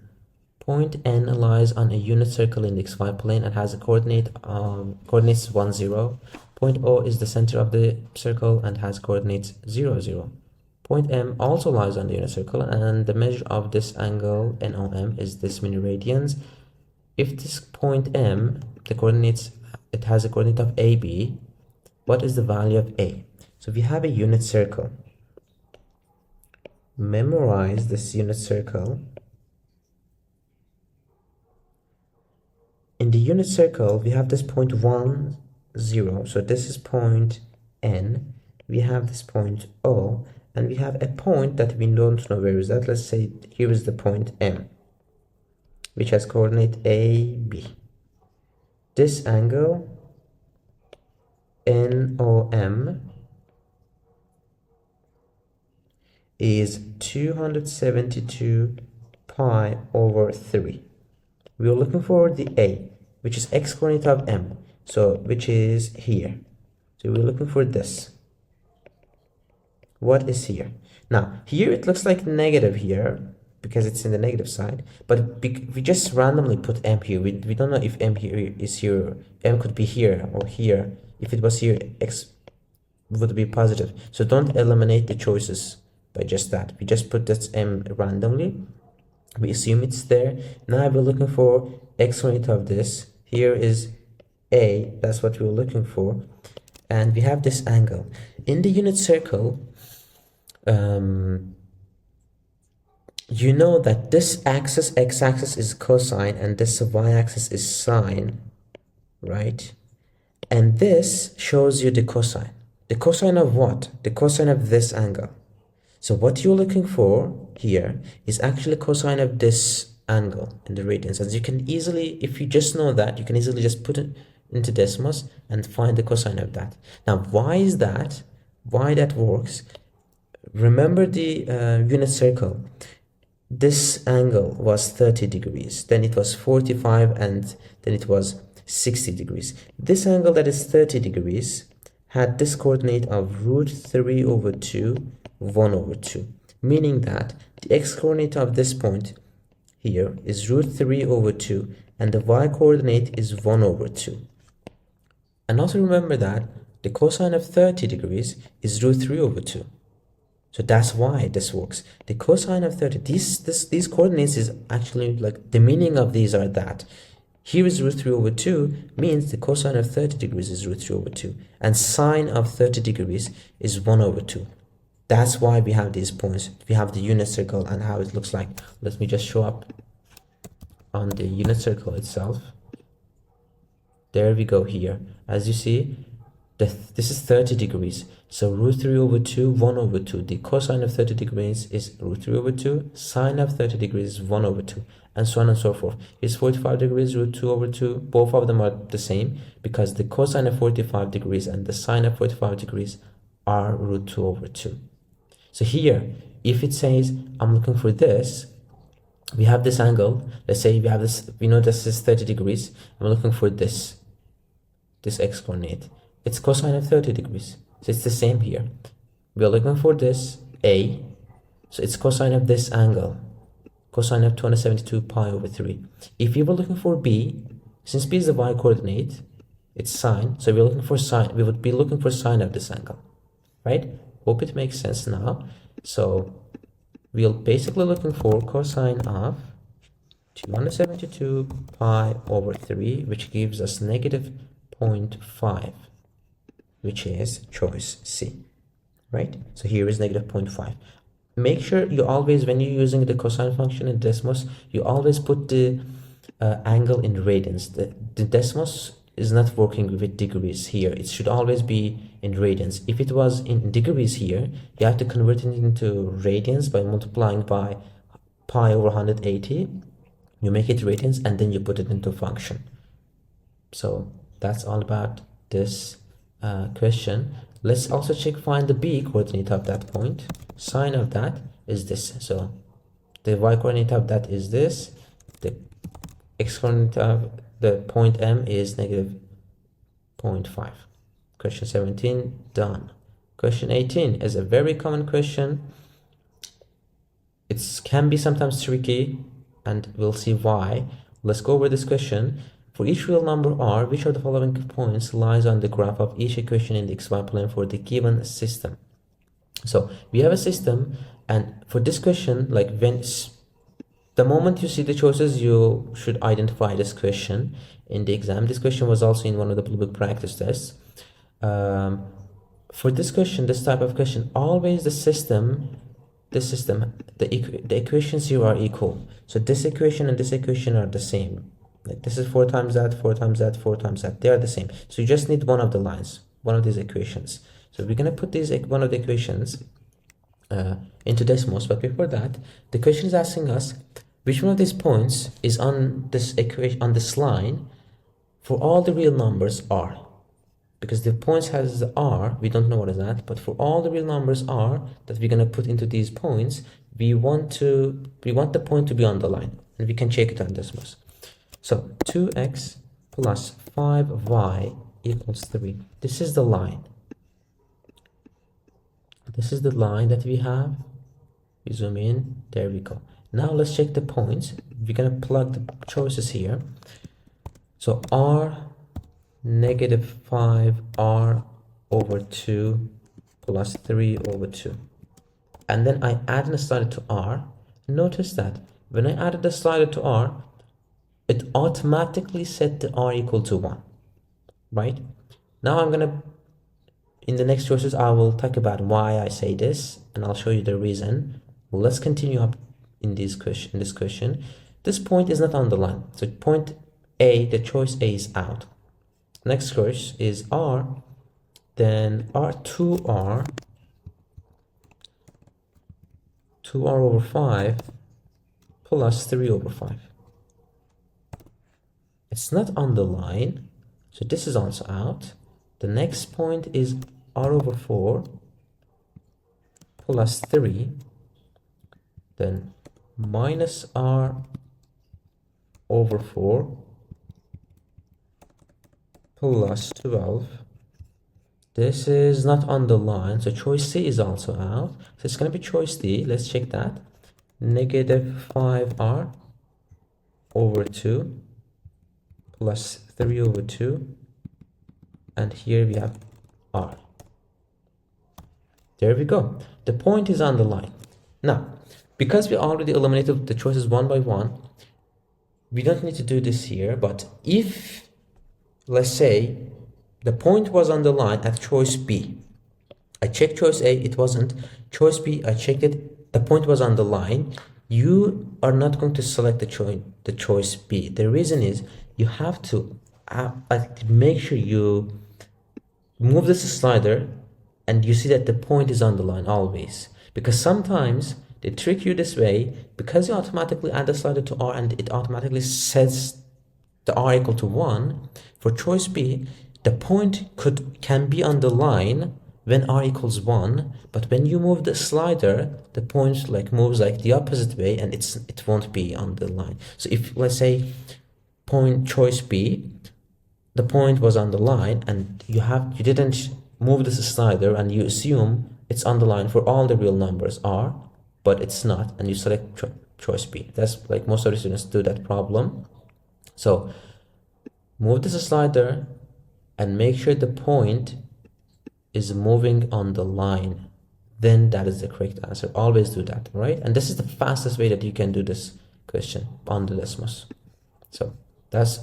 Point N lies on a unit circle in the xy plane and has a coordinates 1, 0. Point O is the center of the circle and has coordinates 0, 0. Point M also lies on the unit circle, and the measure of this angle NOM is this many radians. If this point M, the coordinates, it has a coordinate of AB, what is the value of A? So if you have a unit circle, memorize this unit circle. In the unit circle, we have this point 1, 0. So this is point N. We have this point O, and we have a point that we don't know where is that. Let's say here is the point M, which has coordinate AB. This angle NOM is 272 pi over 3. We are looking for the A, which is x coordinate of M, so which is here. So we're looking for this. What is here? Now here it looks like negative here because it's in the negative side, but we just randomly put M here. We don't know if M here is here. M could be here or here. If it was here, x would be positive. So don't eliminate the choices by just that. We just put this M randomly. We assume it's there. Now we're looking for x coordinate of this. Here is A, that's what we're looking for. And we have this angle. In the unit circle, you know that this axis, x-axis, is cosine, and this y-axis is sine, right? And this shows you the cosine. The cosine of what? The cosine of this angle. So what you're looking for here is actually cosine of this angle in the radians. As you can easily, if you just know that, you can easily just put it into Desmos and find the cosine of that. Now, why is that? Why that works? Remember the unit circle. This angle was 30 degrees, then it was 45, and then it was 60 degrees. This angle that is 30 degrees had this coordinate of root 3 over 2, 1 over 2, meaning that the x coordinate of this point here is root 3 over 2, and the y coordinate is 1 over 2. And also remember that the cosine of 30 degrees is root 3 over 2. So that's why this works. The cosine of 30, these coordinates is actually like, the meaning of these are that here is root 3 over 2 means the cosine of 30 degrees is root 3 over 2, and sine of 30 degrees is 1 over 2. That's why we have these points. We have the unit circle and how it looks like. Let me just show up on the unit circle itself. There we go here. As you see, this is 30 degrees. So root 3 over 2, 1 over 2. The cosine of 30 degrees is root 3 over 2. Sine of 30 degrees is 1 over 2. And so on and so forth. It's 45 degrees, root 2 over 2. Both of them are the same because the cosine of 45 degrees and the sine of 45 degrees are root 2 over 2. So here, if it says I'm looking for this, we have this angle. Let's say we have this, we know this is 30 degrees. I'm looking for this x coordinate. It's cosine of 30 degrees. So it's the same here. We are looking for this A. So it's cosine of this angle. Cosine of 272 pi over 3. If we were looking for B, since B is the y coordinate, it's sine. So we're looking for sine. We would be looking for sine of this angle, right? Hope it makes sense now. So we're basically looking for cosine of 272 pi over 3, which gives us negative 0.5, which is choice C, right? So here is negative 0.5. Make sure you always, when you're using the cosine function in Desmos, you always put the angle in radians. The Desmos is not working with degrees here. It should always be in radians. If it was in degrees here, you have to convert it into radians by multiplying by pi over 180. You make it radians and then you put it into function. So that's all about this question. Let's also check, find the b coordinate of that point. Sine of that is this. So the y coordinate of that is this. The x coordinate of the point M is negative 0.5. Question 17 done. Question 18 is a very common question. It can be sometimes tricky, and we'll see why. Let's go over this question. For each real number r, which of the following points lies on the graph of each equation in the xy plane for the given system? So we have a system, and for this question, like when the moment you see the choices, you should identify this question in the exam. This question was also in one of the Blue Book practice tests. For this question, this type of question, always the equations here are equal. So this equation and this equation are the same. Like this is 4 times that, 4 times that, 4 times that. They are the same. So you just need one of the lines, one of these equations. So we're gonna put these one of the equations into Desmos. But before that, the question is asking us which one of these points is on this equation, on this line, for all the real numbers r. Because the points has the r, we don't know what is that, but for all the real numbers r that we're gonna put into these points, we want the point to be on the line, and we can check it on Desmos. So 2x plus 5y equals 3. This is the line. This is the line that we have. We zoom in, there we go. Now let's check the points. We're gonna plug the choices here. So r negative 5r over 2 plus 3 over 2. And then I add a slider to r. Notice that when I added the slider to r, it automatically set the r equal to 1, right? Now I'm gonna, in the next choices, I will talk about why I say this, and I'll show you the reason. Let's continue up in this question. This point is not on the line. So point A, the choice A is out. Next choice is r, then r2r over 5 plus 3 over 5. It's not on the line, so this is also out. The next point is r over 4 plus 3, then minus r over 4 plus 12. This is not on the line, so choice C is also out. So it's going to be choice D. Let's check that. Negative 5r over 2 plus 3 over 2. And here we have r. There we go. The point is on the line. Now, because we already eliminated the choices one by one, we don't need to do this here. But if, let's say, the point was on the line at choice B, I checked choice A, it wasn't. Choice B, I checked it, the point was on the line. You are not going to select the choice B. The reason is you have to make sure you move this slider and you see that the point is on the line always. Because sometimes they trick you this way, because you automatically add the slider to R and it automatically sets the R equal to 1. For choice B, the point can be on the line when R equals 1, but when you move the slider, the point moves the opposite way and it won't be on the line. So if, let's say, point choice B, the point was on the line and you didn't move this slider and you assume it's on the line for all the real numbers R, but it's not, and you select choice B. That's most of the students do that problem. So move this slider and make sure the point is moving on the line. Then that is the correct answer. Always do that, right? And this is the fastest way that you can do this question on the Desmos. So that's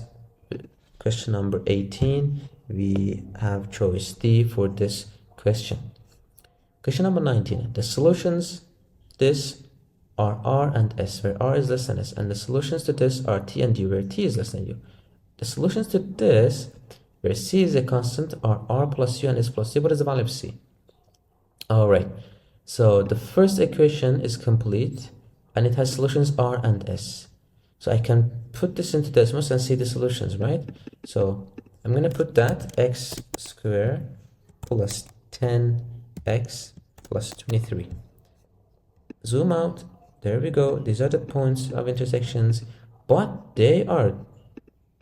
question number 18. We have choice D for this question. Question number 19. The solutions this are R and S, where R is less than S, and the solutions to this are T and U, where T is less than U. The solutions to this, where C is a constant, are R plus U and S plus C. What is the value of C? All right. So the first equation is complete, and it has solutions R and S. So I can put this into Desmos and see the solutions, right? So I'm going to put that x squared plus 10x plus 23. Zoom out. There we go. These are the points of intersections, but they are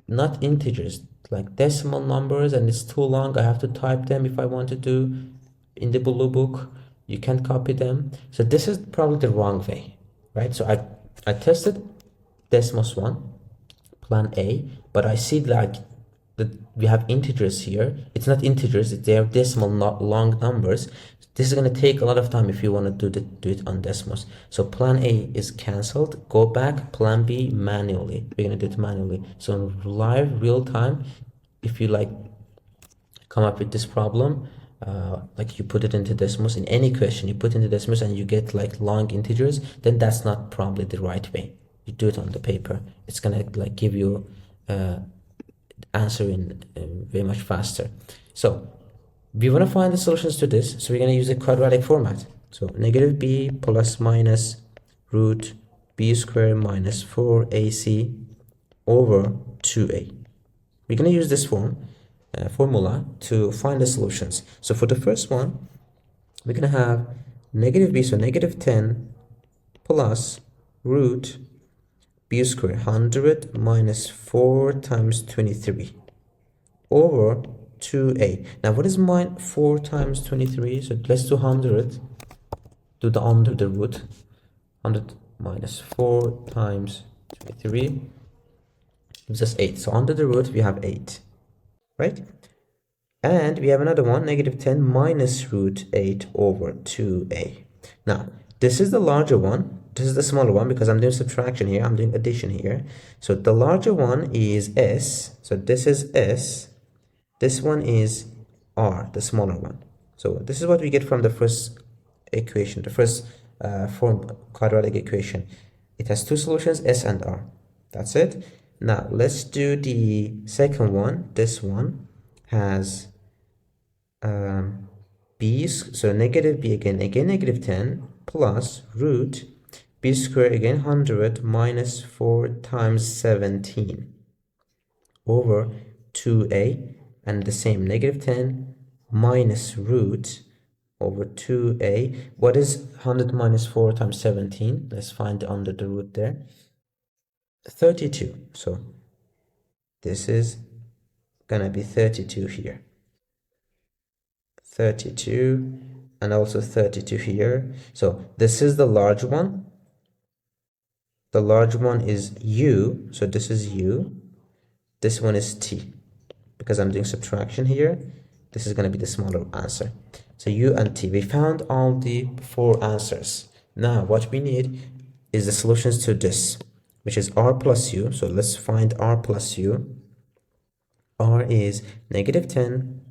not integers, like decimal numbers, and it's too long. I have to type them if I want to do in the blue book. You can't copy them. So this is probably the wrong way, right? So I tested Desmos 1, plan A, but I see like that we have integers here. It's not integers, they are decimal, not long numbers. This is going to take a lot of time if you want to do it on Desmos. So plan A is cancelled. Go back, plan B manually. We're going to do it manually. So in live, real time, if you like come up with this problem, like you put it into Desmos in any question, you put into Desmos and you get like long integers, then that's not probably the right way. You do it on the paper. It's going to like give you answer in very much faster. So we want to find the solutions to this, so we're going to use a quadratic format. So negative b plus minus root b squared minus 4ac over 2a. We're going to use this formula to find the solutions. So for the first one, we're going to have negative b, so negative 10 plus root b squared 100 minus 4 times 23 over 2a. Now what is 4 times 23? So let's do 100, do the under the root. 100 minus 4 times 23 gives us 8. So under the root we have 8, right? And we have another one, negative 10 minus root 8 over 2a. Now this is the larger one, this is the smaller one, because I'm doing subtraction here, I'm doing addition here. So the larger one is s, so this is s, this one is r, the smaller one. So this is what we get from the first equation, the first form quadratic equation. It has two solutions, s and r. That's it. Now let's do the second one. This one has b, so negative b again negative 10 plus root b squared again 100 minus 4 times 17 over 2a, and the same negative 10 minus root over 2a. What is 100 minus 4 times 17? Let's find under the root there. 32. So this is gonna be 32 here. 32 and also 32 here. So this is the large one. The large one is u, so this is u. This one is t. Because I'm doing subtraction here, this is going to be the smaller answer. So u and t, we found all the 4 answers. Now what we need is the solutions to this, which is r plus u. So let's find r plus u. R is negative 10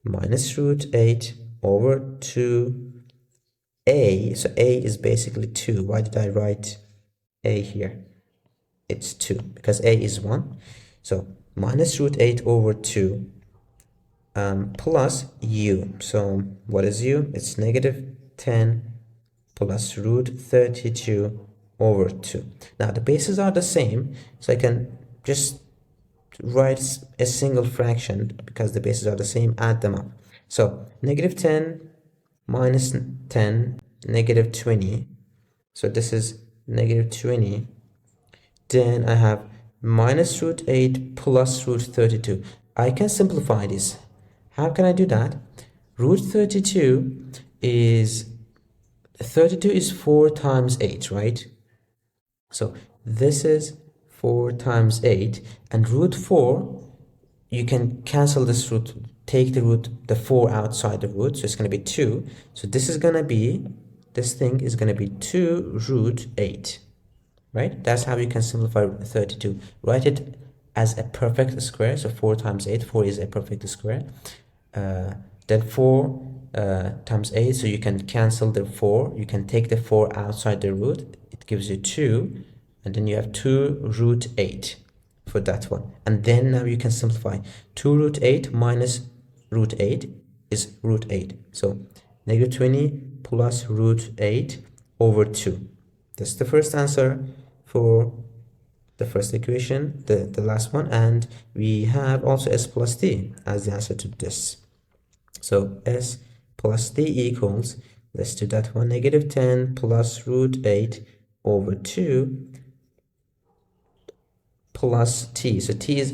minus root 8 over 2a. So a is basically 2. Why did I write a here? It's 2 because a is 1. So minus root 8 over 2 plus u. So what is u? It's negative 10 plus root 32 over 2. Now the bases are the same, so I can just write a single fraction because the bases are the same, add them up. So negative 10 minus 10, negative 20. So this is negative 20. Then I have minus root 8 plus root 32. I can simplify this. How can I do that? Root 32 is 4 times 8, right? So this is 4 times 8, and root 4, you can cancel this root, take the 4 outside the root, so it's going to be 2. So this is going to be, this thing is going to be 2 root 8. Right? That's how you can simplify 32. Write it as a perfect square. So 4 times 8, 4 is a perfect square. Then 4 times 8, so you can cancel the 4. You can take the 4 outside the root. It gives you 2. And then you have 2 root 8 for that one. And then now you can simplify. 2 root 8 minus root 8 is root 8. So negative 20 plus root 8 over 2. That's the first answer for the first equation, the last one, and we have also s plus d as the answer to this. So s plus d equals, let's do that one, negative 10 plus root 8 over 2 plus t. So t is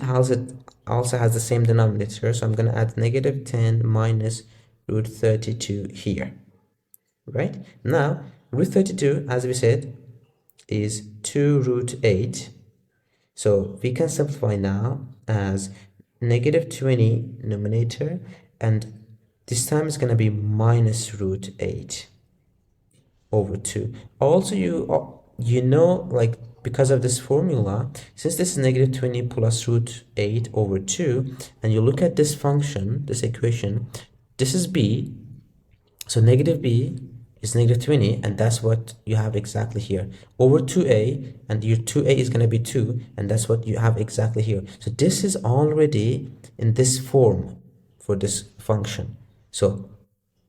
also has the same denominator, so I'm going to add negative 10 minus root 32 here, right? Now root 32, as we said, is 2 root 8, so we can simplify now as negative 20 numerator, and this time it's going to be minus root 8 over 2. Also, you know, like, because of this formula, since this is negative 20 plus root 8 over 2, and you look at this function, this equation, this is b, so negative b is negative 20, and that's what you have exactly here, over 2a, and your 2a is going to be 2, and that's what you have exactly here. So this is already in this form for this function. So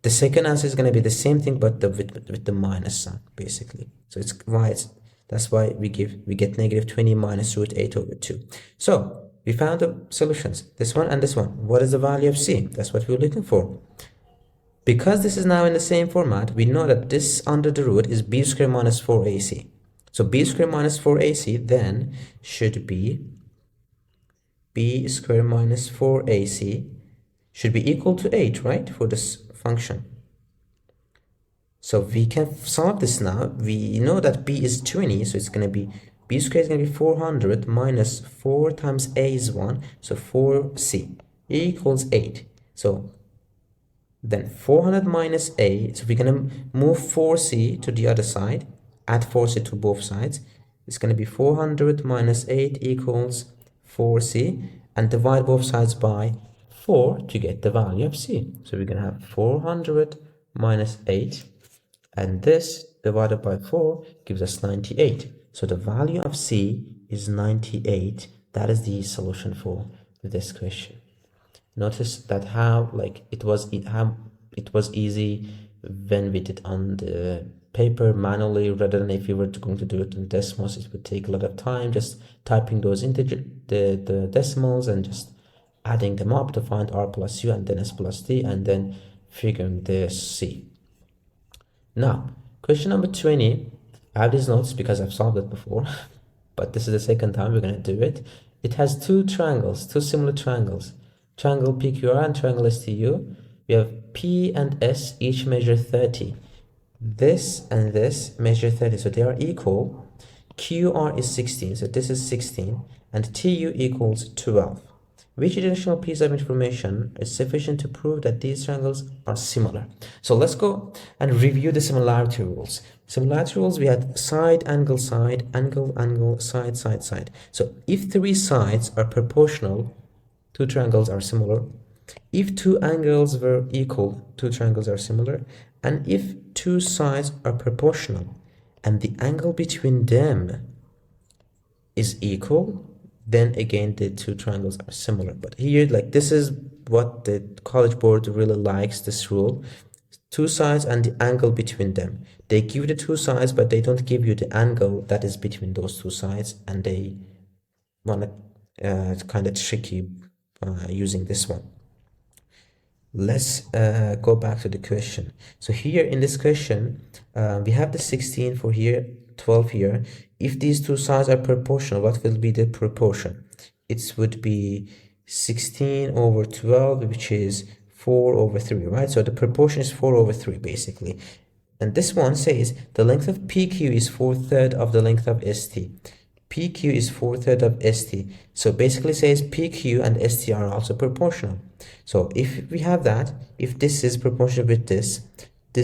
the second answer is going to be the same thing, but with the minus sign, basically. So it's why that's why we get negative 20 minus root 8 over 2. So we found the solutions, this one and this one. What is the value of c? That's what we're looking for. Because this is now in the same format, we know that this under the root is b squared minus 4ac. So b squared minus 4ac then should be b squared minus 4ac should be equal to 8, right, for this function. So we can solve this now. We know that b is 20, so it's going to be b squared is going to be 400 minus 4 times a is 1, so 4c equals 8. So then 400 minus a, so we're going to move 4c to the other side, add 4c to both sides. It's going to be 400 minus 8 equals 4c, and divide both sides by 4 to get the value of c. So we're going to have 400 minus 8, and this divided by 4 gives us 98. So the value of c is 98. That is the solution for this question. Notice that how it was easy when we did on the paper manually, rather than if you were going to do it in decimals, it would take a lot of time just typing those integer the decimals and just adding them up to find r plus u and then s plus d and then figuring the c. Now question number 20, I have these notes because I've solved it before but this is the second time we're going to do it. It has two similar triangles, triangle PQR and triangle STU. We have P and S each measure 30. This and this measure 30, so they are equal. QR is 16, so this is 16, and TU equals 12. Which additional piece of information is sufficient to prove that these triangles are similar? So let's go and review the similarity rules. Similarity rules, we had side, angle, angle, side, side, side. So if three sides are proportional, two triangles are similar. If two angles were equal, two triangles are similar. And if two sides are proportional and the angle between them is equal, then again the two triangles are similar. But here, this is what the College Board really likes, this rule: two sides and the angle between them. They give the two sides, but they don't give you the angle that is between those two sides, and they want to it's kind of tricky using this one. Let's go back to the question. So here in this question, we have the 16 for here, 12 here. If these two sides are proportional, what will be the proportion? It would be 16 over 12, which is 4 over 3, right? So the proportion is 4 over 3 basically. And this one says the length of PQ is 4/3 of the length of ST. PQ is 4/3 of ST. So basically says PQ and ST are also proportional. So if we have that, if this is proportional with this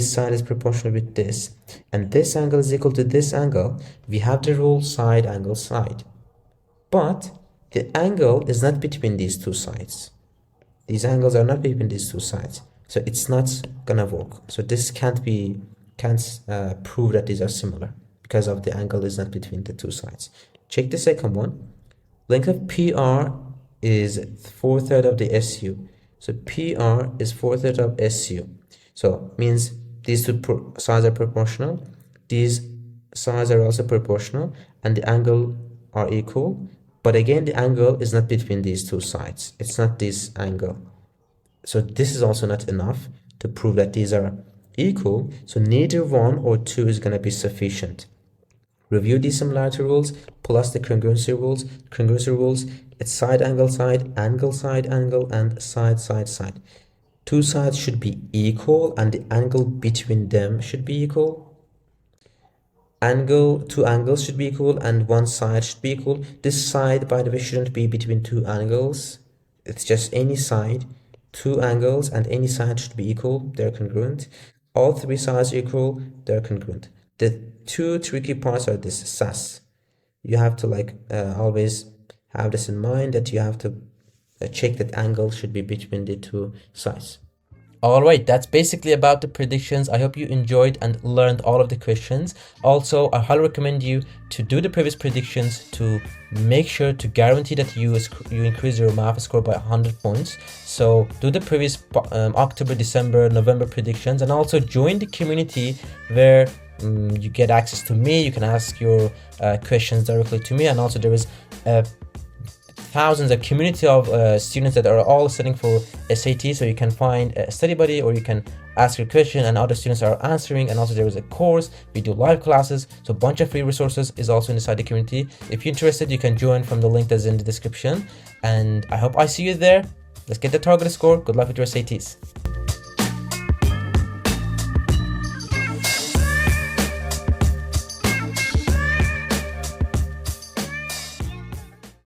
side is proportional with this, and this angle is equal to this angle, we have the rule side, angle, side. But the angle is not between these two sides. These angles are not between these two sides. So it's not gonna work. So this can't prove that these are similar because of the angle is not between the two sides. Check the second one. Length of PR is 4/3 of the SU. So PR is 4/3 of SU. So means these two sides are proportional. These sides are also proportional and the angle are equal, but again the angle is not between these two sides, it's not this angle. So this is also not enough to prove that these are equal, so neither 1 or 2 is going to be sufficient. Review these similarity rules plus the congruency rules. Congruency rules, it's side, angle, angle, and side, side. Two sides should be equal and the angle between them should be equal. Two angles should be equal and one side should be equal. This side, by the way, shouldn't be between two angles. It's just any side. Two angles and any side should be equal. They're congruent. All three sides are equal. They're congruent. The two tricky parts are this SAS. You have to always have this in mind, that you have to check that angle should be between the two sides. Alright, that's basically about the predictions. I hope you enjoyed and learned all of the questions. Also, I highly recommend you to do the previous predictions to make sure to guarantee that you increase your math score by 100 points. So do the previous October, December, November predictions, and also join the community where you get access to me. You can ask your questions directly to me, and also there is thousands of community of students that are all studying for SAT, so you can find a study buddy or you can ask your question and other students are answering. And also there is a course, we do live classes, so a bunch of free resources is also inside the community. If you're interested, you can join from the link that's in the description, and I hope I see you there. Let's get the target score. Good luck with your SATs.